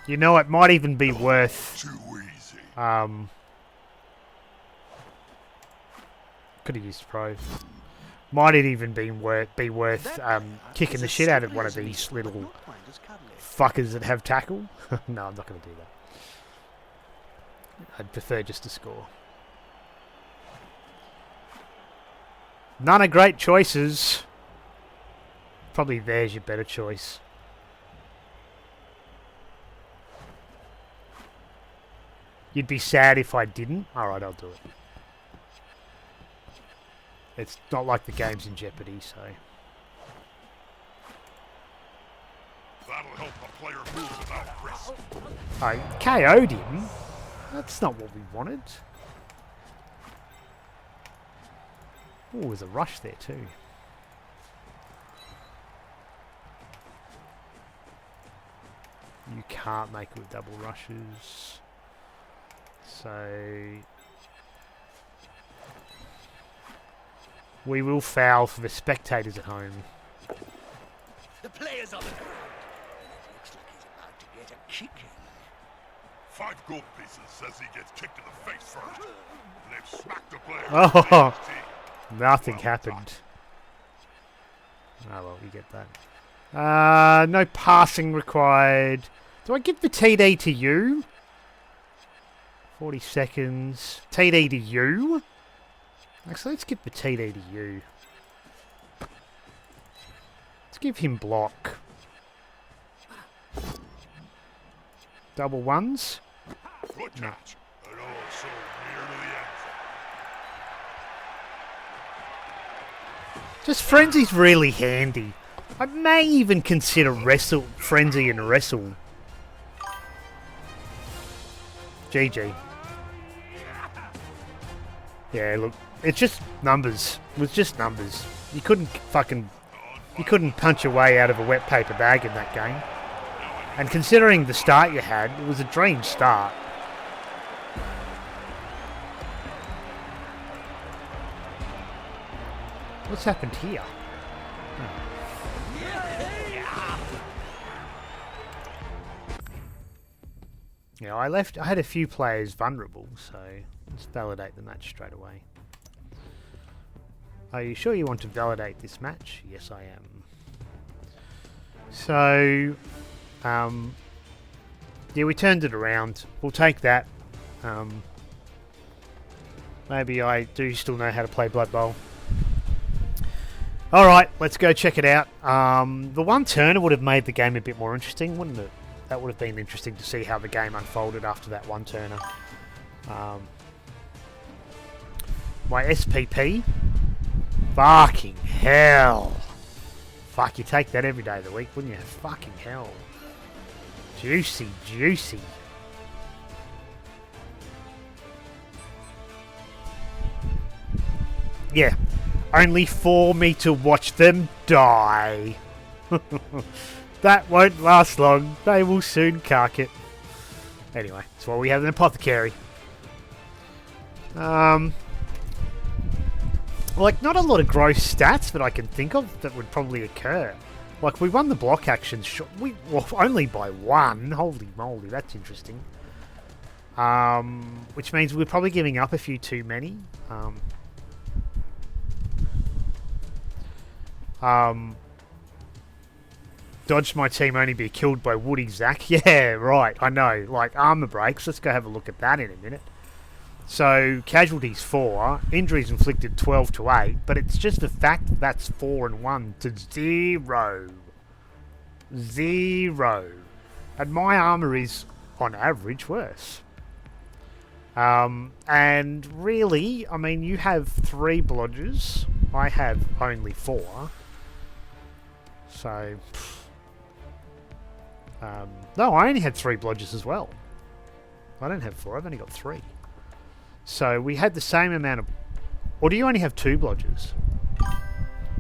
You know, it might even be worth... Too easy. Could have used Pro. Might it even be worth kicking the shit out of one of these little fuckers that have tackle? No, I'm not going to do that. I'd prefer just to score. None are great choices. Probably there's your better choice. You'd be sad if I didn't? Alright, I'll do it. It's not like the game's in jeopardy, so... That'll help the player move without risk. I KO'd him? That's not what we wanted. Oh, there's a rush there too. You can't make it with double rushes. So... we will foul for the spectators at home. The player's on the ground. It looks like he's about to get a kicking. 5 gold pieces says he gets kicked in the face first. And they've smacked the player. Oh, nothing happened. Oh well, you get that. No passing required. Do I give the TD to you? 40 seconds. TD to you? Actually, let's give the TD to you. Let's give him block. Double ones? Good catch. And oh, so near to the end zone. Just Frenzy's really handy. I may even consider Frenzy and Wrestle. GG. Yeah, look, it's just numbers. It was just numbers. You couldn't punch your way out of a wet paper bag in that game. And considering the start you had, it was a dream start. What's happened here? Yeah, I had a few players vulnerable, so let's validate the match straight away. Are you sure you want to validate this match? Yes, I am. So, yeah, we turned it around. We'll take that. Maybe I do still know how to play Blood Bowl. Alright, let's go check it out. The one turner would have made the game a bit more interesting, wouldn't it? That would have been interesting to see how the game unfolded after that one turner. My SPP? Fucking hell. Fuck, you take that every day of the week, wouldn't you? Fucking hell. Juicy, juicy. Yeah, only for me to watch them die. That won't last long. They will soon cark it. Anyway, that's why we have an apothecary. Like, not a lot of gross stats that I can think of that would probably occur. Like, we won the block actions, well, only by 1. Holy moly, that's interesting. Which means we're probably giving up a few too many. Dodged my team only be killed by Woodies, Zach. Yeah, right, I know. Like, armor breaks. Let's go have a look at that in a minute. So, casualties 4, injuries inflicted 12 to 8, but it's just the fact that that's 4 and 1 to 0. 0. And my armor is, on average, worse. And really, I mean, you have 3 blodgers. I have only 4. So, no, I only had 3 blodgers as well. I don't have 4, I've only got 3. So we had the same amount of... Or do you only have 2 blodgers?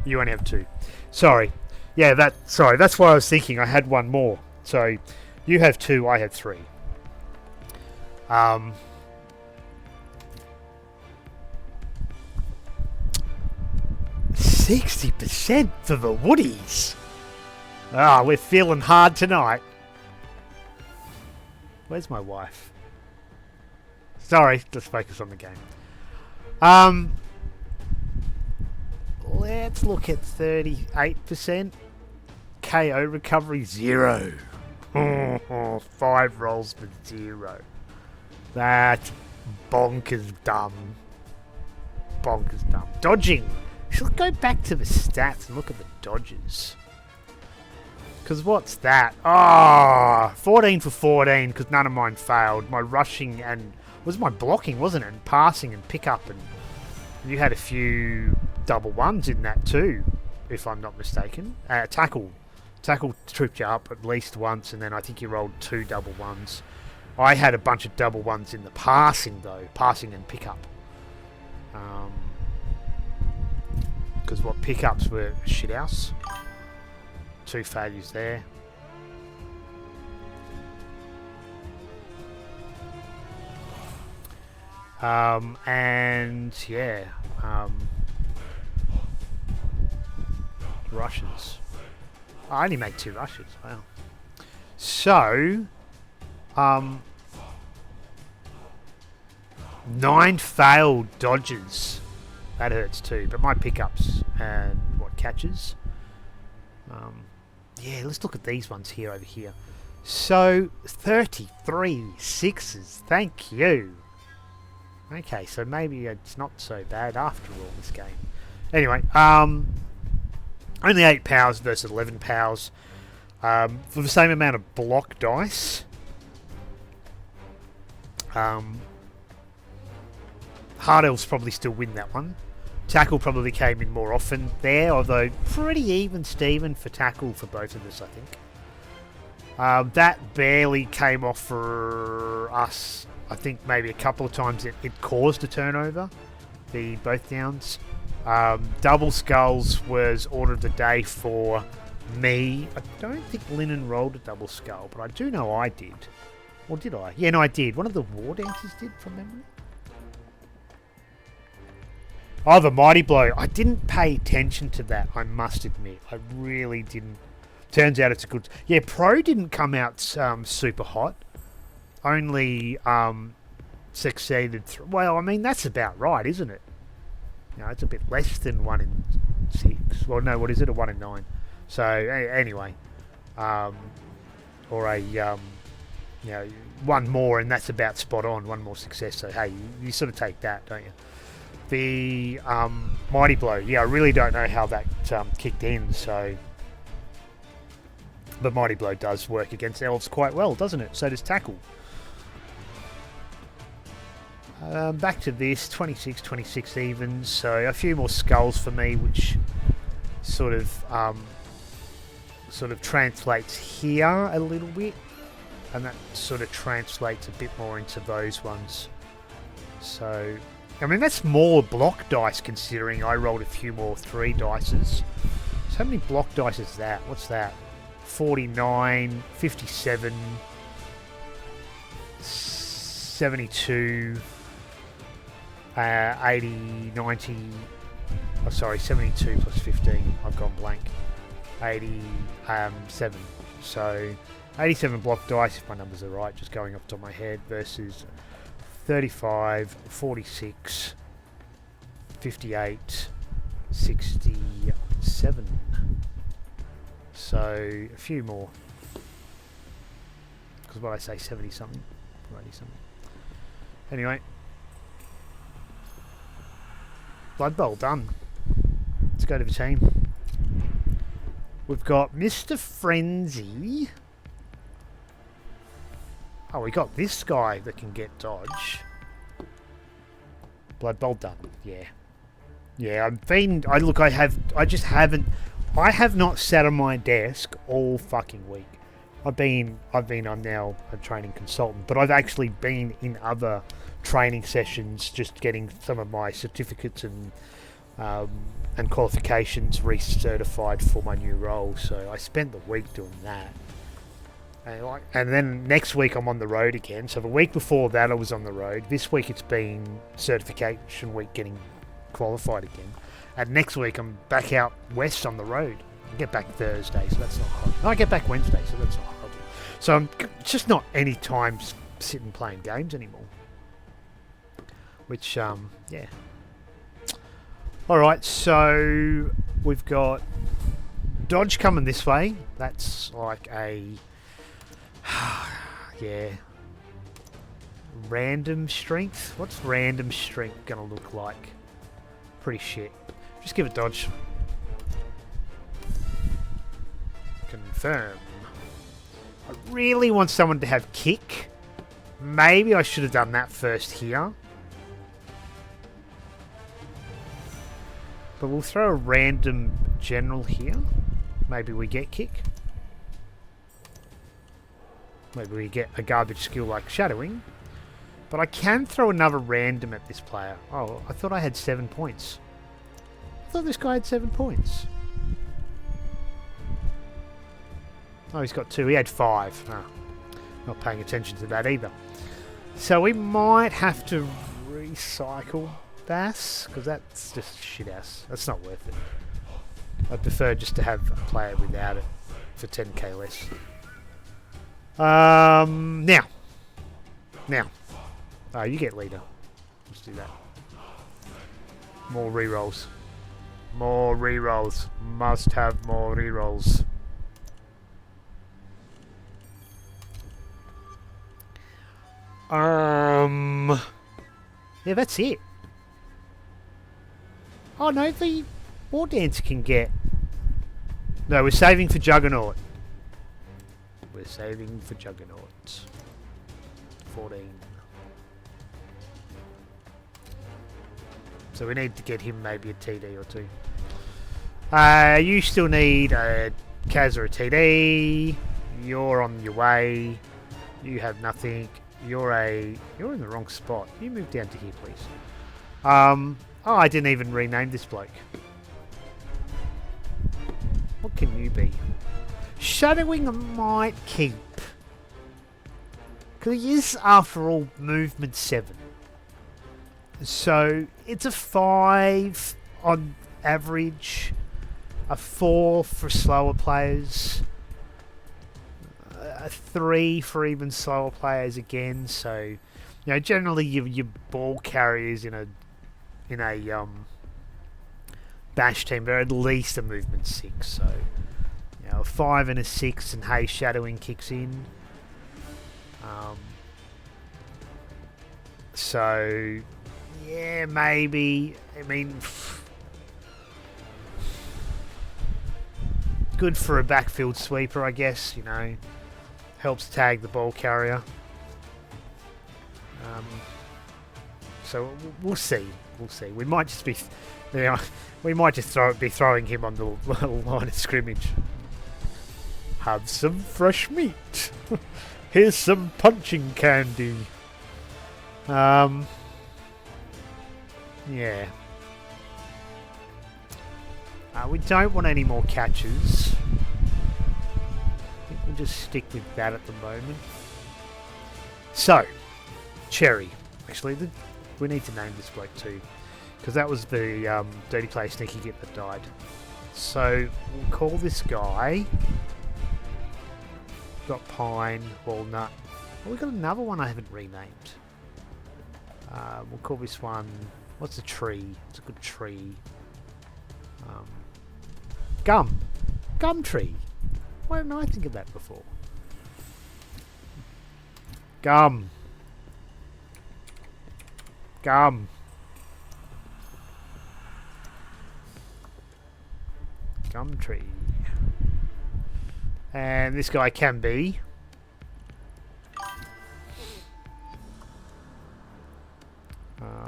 You only have 2. Sorry. Yeah, that's why I was thinking I had 1 more. So you have 2, I have 3. 60% for the Woodies. Ah, we're feeling hard tonight. Where's my wife? Sorry, let's focus on the game. Let's look at 38%. KO recovery 0. 5 rolls for 0. That's bonkers dumb. Bonkers dumb. Dodging. Should go back to the stats and look at the dodges. Because what's that? Ah, 14 for 14 because none of mine failed. My rushing and... was my blocking, wasn't it? And passing and pickup, and you had a few double 1s in that too, if I'm not mistaken. Tackle tripped you up at least once, and then I think you rolled 2 double 1s. I had a bunch of double 1s in the passing though, passing and pickup. Because what pickups were shithouse. 2 failures there. And yeah, rushes. I only made 2 rushes. Wow. So, 9 failed dodges. That hurts too. But my pickups and catches. Yeah, let's look at these ones here over here. So 33 6s. Thank you. Okay, so maybe it's not so bad after all, this game. Anyway, only 8 powers versus 11 powers. For the same amount of block dice. Hard Elves probably still win that one. Tackle probably came in more often there, although pretty even Steven for tackle for both of us, I think. That barely came off for us. I think maybe a couple of times it caused a turnover, the both downs. Double skulls was order of the day for me. I don't think Linen rolled a double skull, but I do know I did. Or did I? Yeah, no, I did. One of the war dancers did, from memory. Oh, the Mighty Blow. I didn't pay attention to that, I must admit. I really didn't. Turns out it's a good... Yeah, Pro didn't come out super hot. Only succeeded... Well, I mean, that's about right, isn't it? You know, it's a bit less than 1 in 6. Well, no, what is it? A 1 in 9. So, anyway. Or a... you know, 1 more, and that's about spot on. 1 more success. So, hey, you sort of take that, don't you? The Mighty Blow. Yeah, I really don't know how that kicked in, so... The Mighty Blow does work against Elves quite well, doesn't it? So does Tackle. Back to this, 26 evens, so a few more skulls for me, which sort of translates here a little bit, and that sort of translates a bit more into those ones. So, I mean, that's more block dice considering I rolled a few more 3 dices. So how many block dice is that? What's that? 49, 57, 72, 80, 90, oh sorry, 72 plus 15, I've gone blank. 87. So 87 block dice, if my numbers are right, just going off the top of my head, versus 35, 46, 58, 67. So a few more. Because what I say, 70 something, or 80 something. Anyway, Blood Bowl done. Let's go to the team. We've got Mr. Frenzy. Oh, we got this guy that can get dodge. Blood Bowl done. Yeah. Yeah, I have not sat on my desk all fucking week. I'm now a training consultant, but I've actually been in other training sessions just getting some of my certificates and qualifications recertified for my new role. So I spent the week doing that. And then next week I'm on the road again. So the week before that I was on the road. This week it's been certification week getting qualified again. And next week I'm back out west on the road. I get back Thursday, so that's not hard. No, I get back Wednesday, so that's not hard. So I'm just not any time sitting playing games anymore. Which, yeah. Alright, so we've got dodge coming this way. That's like a... yeah. Random strength? What's random strength gonna look like? Pretty shit. Just give it dodge. Confirm. I really want someone to have kick. Maybe I should have done that first here. But we'll throw a random general here. Maybe we get kick. Maybe we get a garbage skill like shadowing. But I can throw another random at this player. Oh, I thought I had 7 points. I thought this guy had 7 points. Oh, he's got 2. He had 5. Oh, not paying attention to that either. So we might have to recycle Bass, because that's just shit ass. That's not worth it. I'd prefer just to have a player without it for 10k less. Now. Oh, you get leader. Let's do that. More rerolls. More rerolls. Must have more rerolls. Yeah, that's it. Oh no, the War Dancer can get... No, we're saving for Juggernaut. We're saving for Juggernaut. 14. So we need to get him maybe a TD or 2. You still need a Kaz or a TD. You're on your way. You have nothing. You're in the wrong spot. You move down to here, please. Oh, I didn't even rename this bloke. What can you be? Shadowing I might keep. Because he is, after all, movement 7. So, it's a 5 on average. A 4 for slower players. A 3 for even slower players again. So, you know, generally your ball carriers in a bash team, they're at least a movement 6. So, you know, a 5 and a 6, and hey, shadowing kicks in. So, yeah, maybe. I mean, good for a backfield sweeper, I guess. You know, helps tag the ball carrier. So we'll see. We'll see. We might just be, you know, we might just be throwing him on the line of scrimmage. Have some fresh meat. Here's some punching candy. Yeah. We don't want any more catches. I think we'll just stick with that at the moment. So, Cherry. Actually, we need to name this bloke too, because that was the Dirty Play Sneaky Git that died. So we'll call this guy. Got pine, walnut. Oh, we've got another one I haven't renamed. We'll call this one... What's a tree? It's a good tree. Gum. Gum tree. Why didn't I think of that before? Gum. Gum. Gum tree. And this guy can be...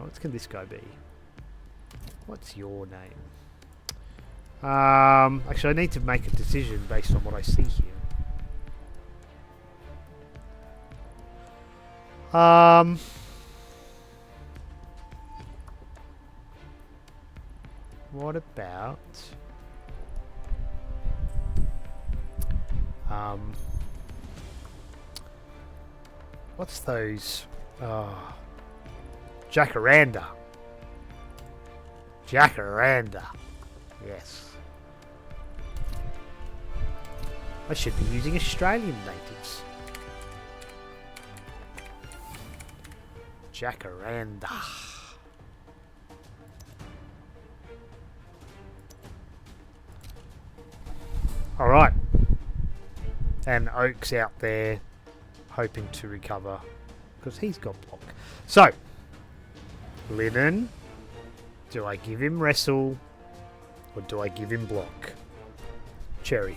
what can this guy be? What's your name? Actually, I need to make a decision based on what I see here. What about... what's those? Jacaranda. Jacaranda. Yes. I should be using Australian natives. Jacaranda. Alright. And Oak's out there hoping to recover because he's got block. So, Linen, do I give him wrestle or do I give him block? Cherry.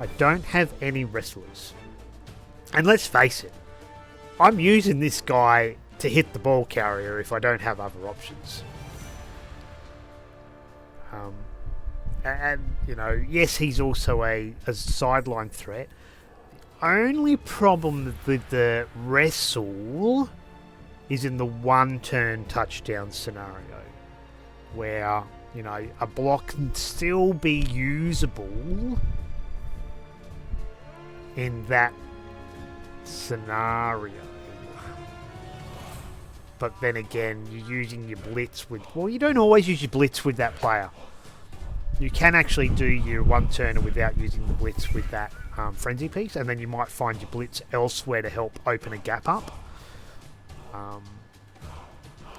I don't have any wrestlers. And let's face it, I'm using this guy to hit the ball carrier if I don't have other options. And you know, yes, he's also a sideline threat. The only problem with the wrestle is in the one-turn touchdown scenario, where, you know, a block can still be usable in that scenario. But then again, you're using your blitz with... Well, you don't always use your blitz with that player. You can actually do your one-turner without using the blitz with that frenzy piece, and then you might find your blitz elsewhere to help open a gap up.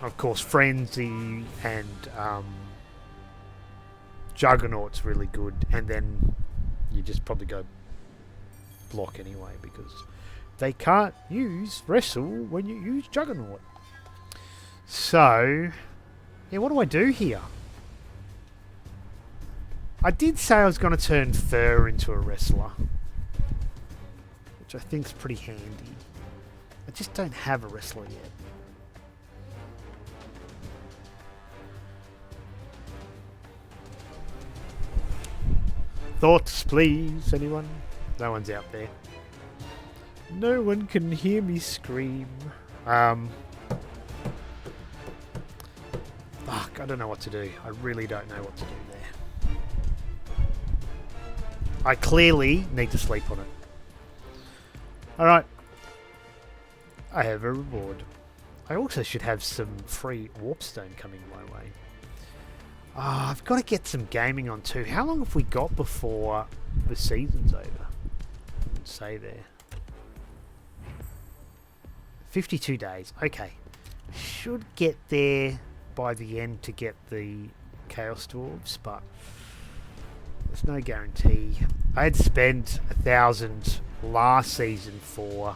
Of course, frenzy and juggernaut's really good, and then you just probably go block anyway because they can't use wrestle when you use juggernaut. So, yeah, what do I do here? I did say I was going to turn Fur into a wrestler, which I think is pretty handy. I just don't have a wrestler yet. Thoughts, please, anyone? No one's out there. No one can hear me scream. Fuck, I don't know what to do. I really don't know what to do there. I clearly need to sleep on it. Alright. I have a reward. I also should have some free warpstone coming my way. I've got to get some gaming on too. How long have we got before the season's over? Let's say there. 52 days. Okay. Should get there by the end to get the Chaos Dwarves, but there's no guarantee. I had spent 1,000 last season for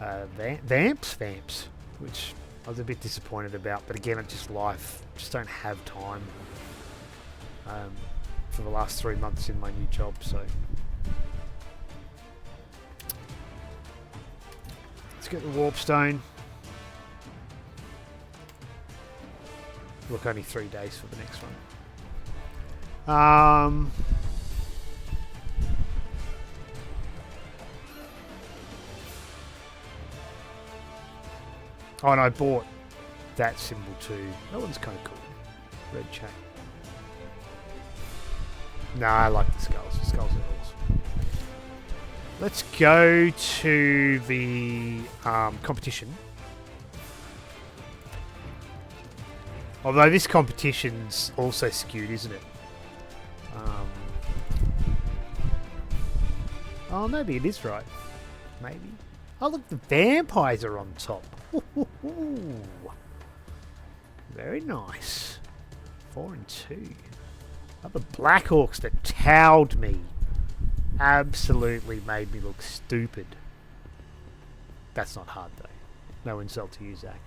Vamps, which I was a bit disappointed about, but again, it's just life. Just don't have time for the last 3 months in my new job, so let's get the Warpstone. Look, only 3 days for the next one. Oh, and I bought that symbol too. That one's kind of cool. Red chain. Nah, I like the skulls. The skulls are awesome. Let's go to the competition. Although this competition's also skewed, isn't it? Oh, maybe it is right. Maybe. Oh, look, the vampires are on top. Ooh. Very nice. 4 and 2. Oh, the Blackhawks that towed me. Absolutely made me look stupid. That's not hard, though. No insult to you, Zach.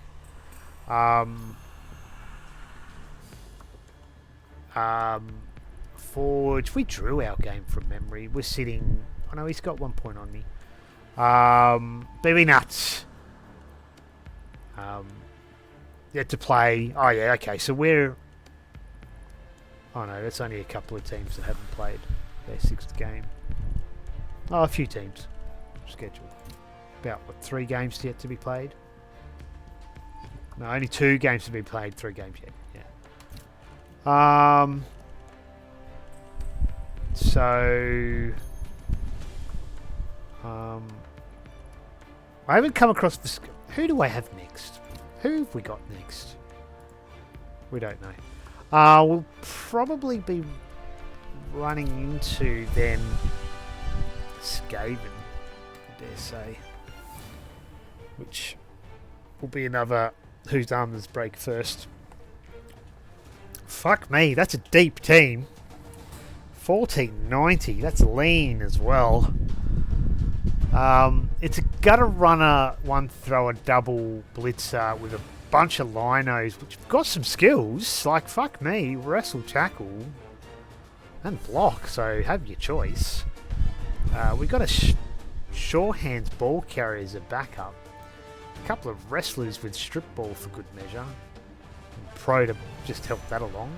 Forge. We drew our game from memory. We're sitting... Oh, no, he's got 1 point on me. BB Nuts. Yet to play. Oh, yeah, okay. So we're... Oh, no, that's only a couple of teams that haven't played their 6th game. Oh, a few teams scheduled. About, what, 3 games yet to be played? No, only 2 games to be played, 3 games yet. Yeah. So... I haven't come across the... Who do I have next? Who have we got next? We don't know. We'll probably be running into then Skaven, I dare say. Which will be another whose armors break first. Fuck me, that's a deep team. 1490, that's lean as well. It's a gutter runner, 1 thrower, double blitzer with a bunch of linos, which have got some skills. Like, fuck me, wrestle, tackle, and block, so have your choice. We've got a sure hands ball carrier as a backup. A couple of wrestlers with strip ball for good measure. And Pro to just help that along.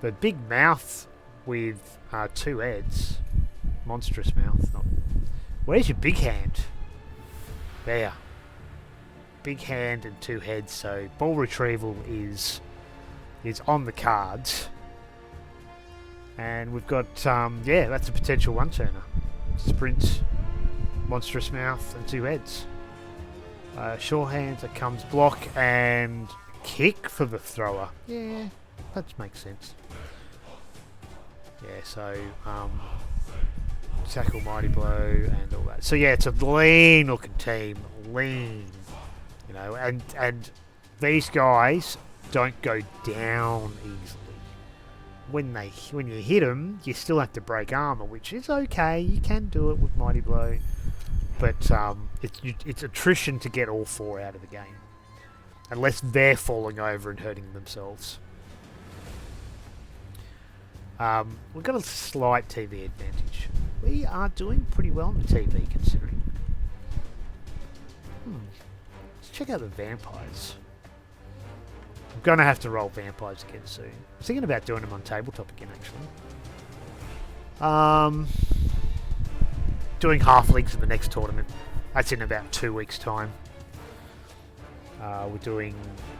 The big mouth with 2 heads. Monstrous mouth. Not. Where's your big hand? There. Big hand and 2 heads, so ball retrieval is on the cards. And we've got, yeah, that's a potential 1-turner. Sprint, monstrous mouth, and 2 heads. Sure hands, that comes block and kick for the thrower. Yeah, that makes sense. Yeah, so, tackle, mighty blow, and all that. So yeah, it's a lean looking team. Lean. You know, and these guys don't go down easily. When you hit them, you still have to break armor, which is okay. You can do it with mighty blow, but it's attrition to get all 4 out of the game, unless they're falling over and hurting themselves. We've got a slight TV advantage. We are doing pretty well on the TV, considering. Let's check out the vampires. I'm going to have to roll vampires again soon. I was thinking about doing them on tabletop again, actually. Doing halflings in the next tournament. That's in about 2 weeks' time. We're doing...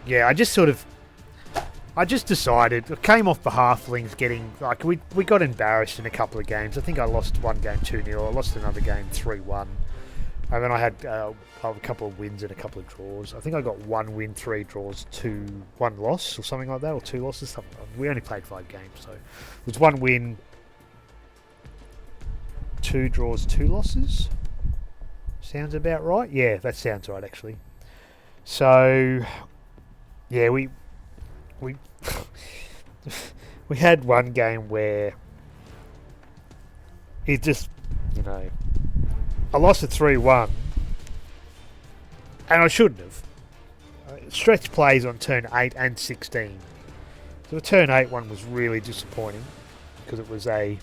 Yeah, I just decided, I came off the halflings getting, like, we got embarrassed in a couple of games. I think I lost one game 2-0, I lost another game 3-1. And then I had a couple of wins and a couple of draws. I think I got 1 win, 3 draws, 1 loss, or something like that, or 2 losses. We only played 5 games, so it was 1 win, 2 draws, 2 losses. Sounds about right? Yeah, that sounds right, actually. So, yeah, we we had one game where it just, you know, I lost at 3-1, and I shouldn't have. Stretch plays on turn 8 and 16. So the turn 8 one was really disappointing because it was a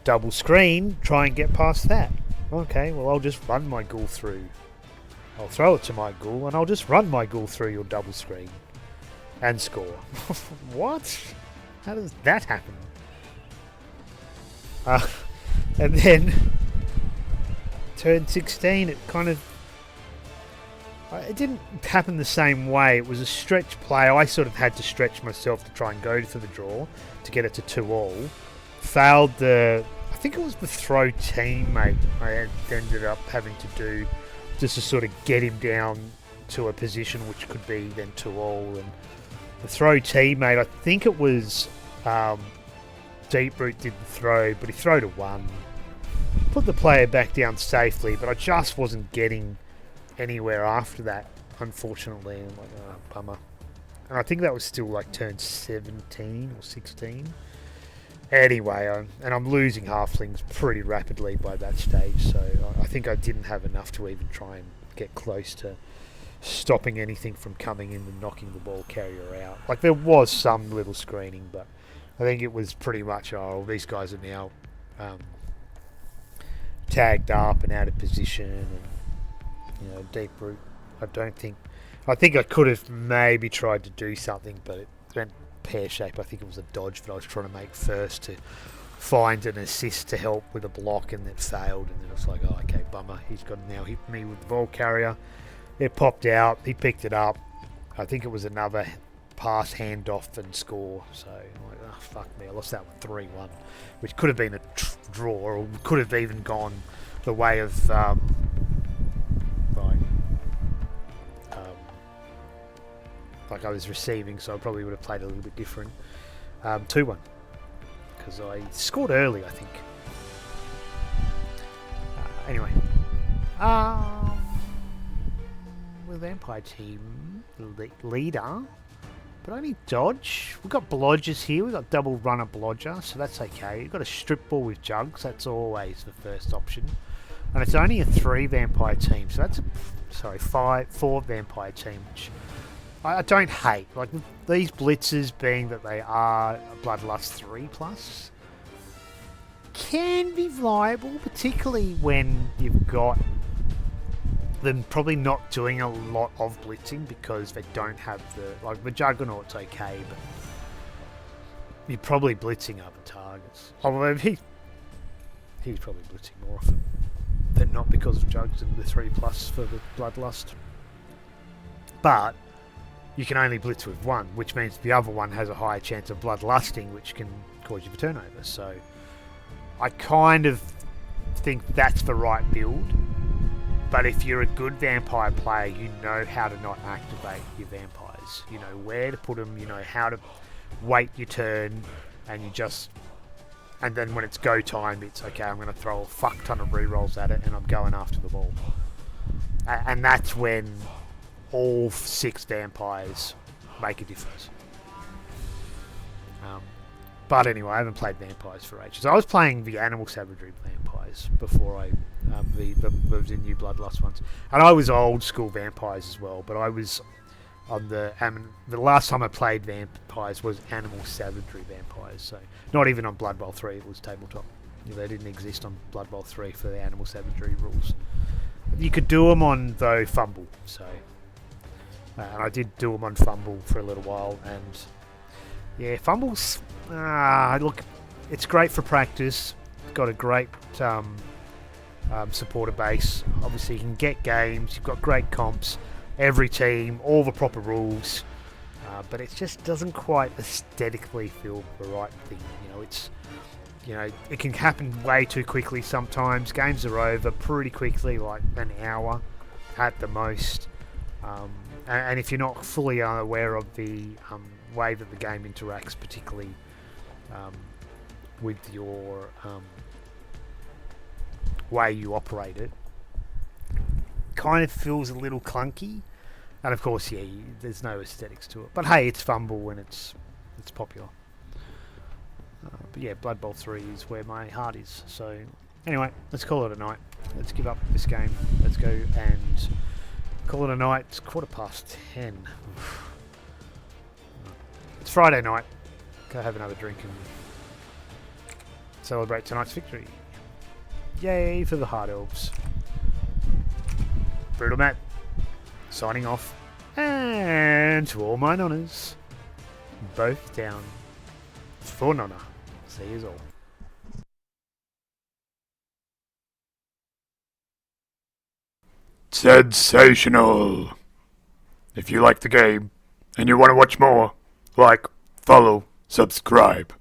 double screen. Try and get past that. Okay, well, I'll just run my ghoul through. I'll throw it to my ghoul, and I'll just run my ghoul through your double screen and score. What? How does that happen? And then turn 16, it didn't happen the same way. It was a stretch play. I sort of had to stretch myself to try and go for the draw to get it to 2-all. Failed I think it was the throw teammate I ended up having to do just to sort of get him down to a position which could be then 2-all, and the throw teammate, I think it was Deep Root did the throw, but he threw to 1. Put the player back down safely, but I just wasn't getting anywhere after that, unfortunately. I'm like, oh, bummer. And I think that was still like turn 17 or 16. Anyway, I'm losing halflings pretty rapidly by that stage, so I think I didn't have enough to even try and get close to stopping anything from coming in and knocking the ball carrier out. Like, there was some little screening, but I think it was pretty much, oh, these guys are now tagged up and out of position, and Deep Root. I think I could have maybe tried to do something, but it went pear-shaped. I think it was a dodge that I was trying to make first to find an assist to help with a block, and it failed, and then it was like, oh, okay, bummer. He's got to now hit me with the ball carrier. It popped out. He picked it up. I think it was another pass, handoff, and score. So I'm like, oh, fuck me. I lost that one 3-1, which could have been a draw, or could have even gone the way of like I was receiving, so I probably would have played a little bit different. 2-1, because I scored early, I think. Anyway, the vampire team leader, but only dodge. We've got blodgers here. We've got double runner blodger, so that's okay. We've got a strip ball with jugs. That's always the first option. And it's only a 3 vampire team, so that's 4 vampire team, which I don't hate. Like, these blitzers, being that they are Bloodlust 3+, can be viable, particularly when you've got them probably not doing a lot of blitzing because they don't have the Juggernaut's okay, but you're probably blitzing other targets. Although he's probably blitzing more often than not because of Jugs and the 3+ for the Bloodlust. But you can only blitz with 1, which means the other one has a higher chance of bloodlusting, which can cause you a turnover. So I kind of think that's the right build. But if you're a good vampire player, you know how to not activate your vampires. You know where to put them, you know how to wait your turn, and then when it's go time, it's okay, I'm going to throw a fuck ton of rerolls at it and I'm going after the ball. And that's when all 6 vampires make a difference. But anyway, I haven't played vampires for ages. I was playing the animal savagery vampires before I the new Bloodlust ones, and I was old school vampires as well. But I was on the last time I played vampires was animal savagery vampires. So not even on Blood Bowl 3, it was tabletop. They didn't exist on Blood Bowl 3 for the animal savagery rules. You could do them on though Fumble, so. And I did do them on Fumble for a little while, and yeah, Fumble's look, it's great for practice. It's got a great supporter base. Obviously, you can get games. You've got great comps, every team, all the proper rules, but it just doesn't quite aesthetically feel the right thing. It can happen way too quickly sometimes. Games are over pretty quickly, like an hour at the most. And if you're not fully aware of the way that the game interacts, particularly with your way you operate it, kind of feels a little clunky. And of course, yeah, there's no aesthetics to it. But hey, it's Fumble and it's popular. But yeah, Blood Bowl 3 is where my heart is. So anyway, let's call it a night. Let's give up this game. Let's go and call it a night. It's 10:15. It's Friday night. Go have another drink and celebrate tonight's victory. Yay for the Hard Elves. BRUTALMATT signing off. And to all my nonners, both down for nonna. See yous all. Sensational! If you like the game and you want to watch more, like, follow, subscribe.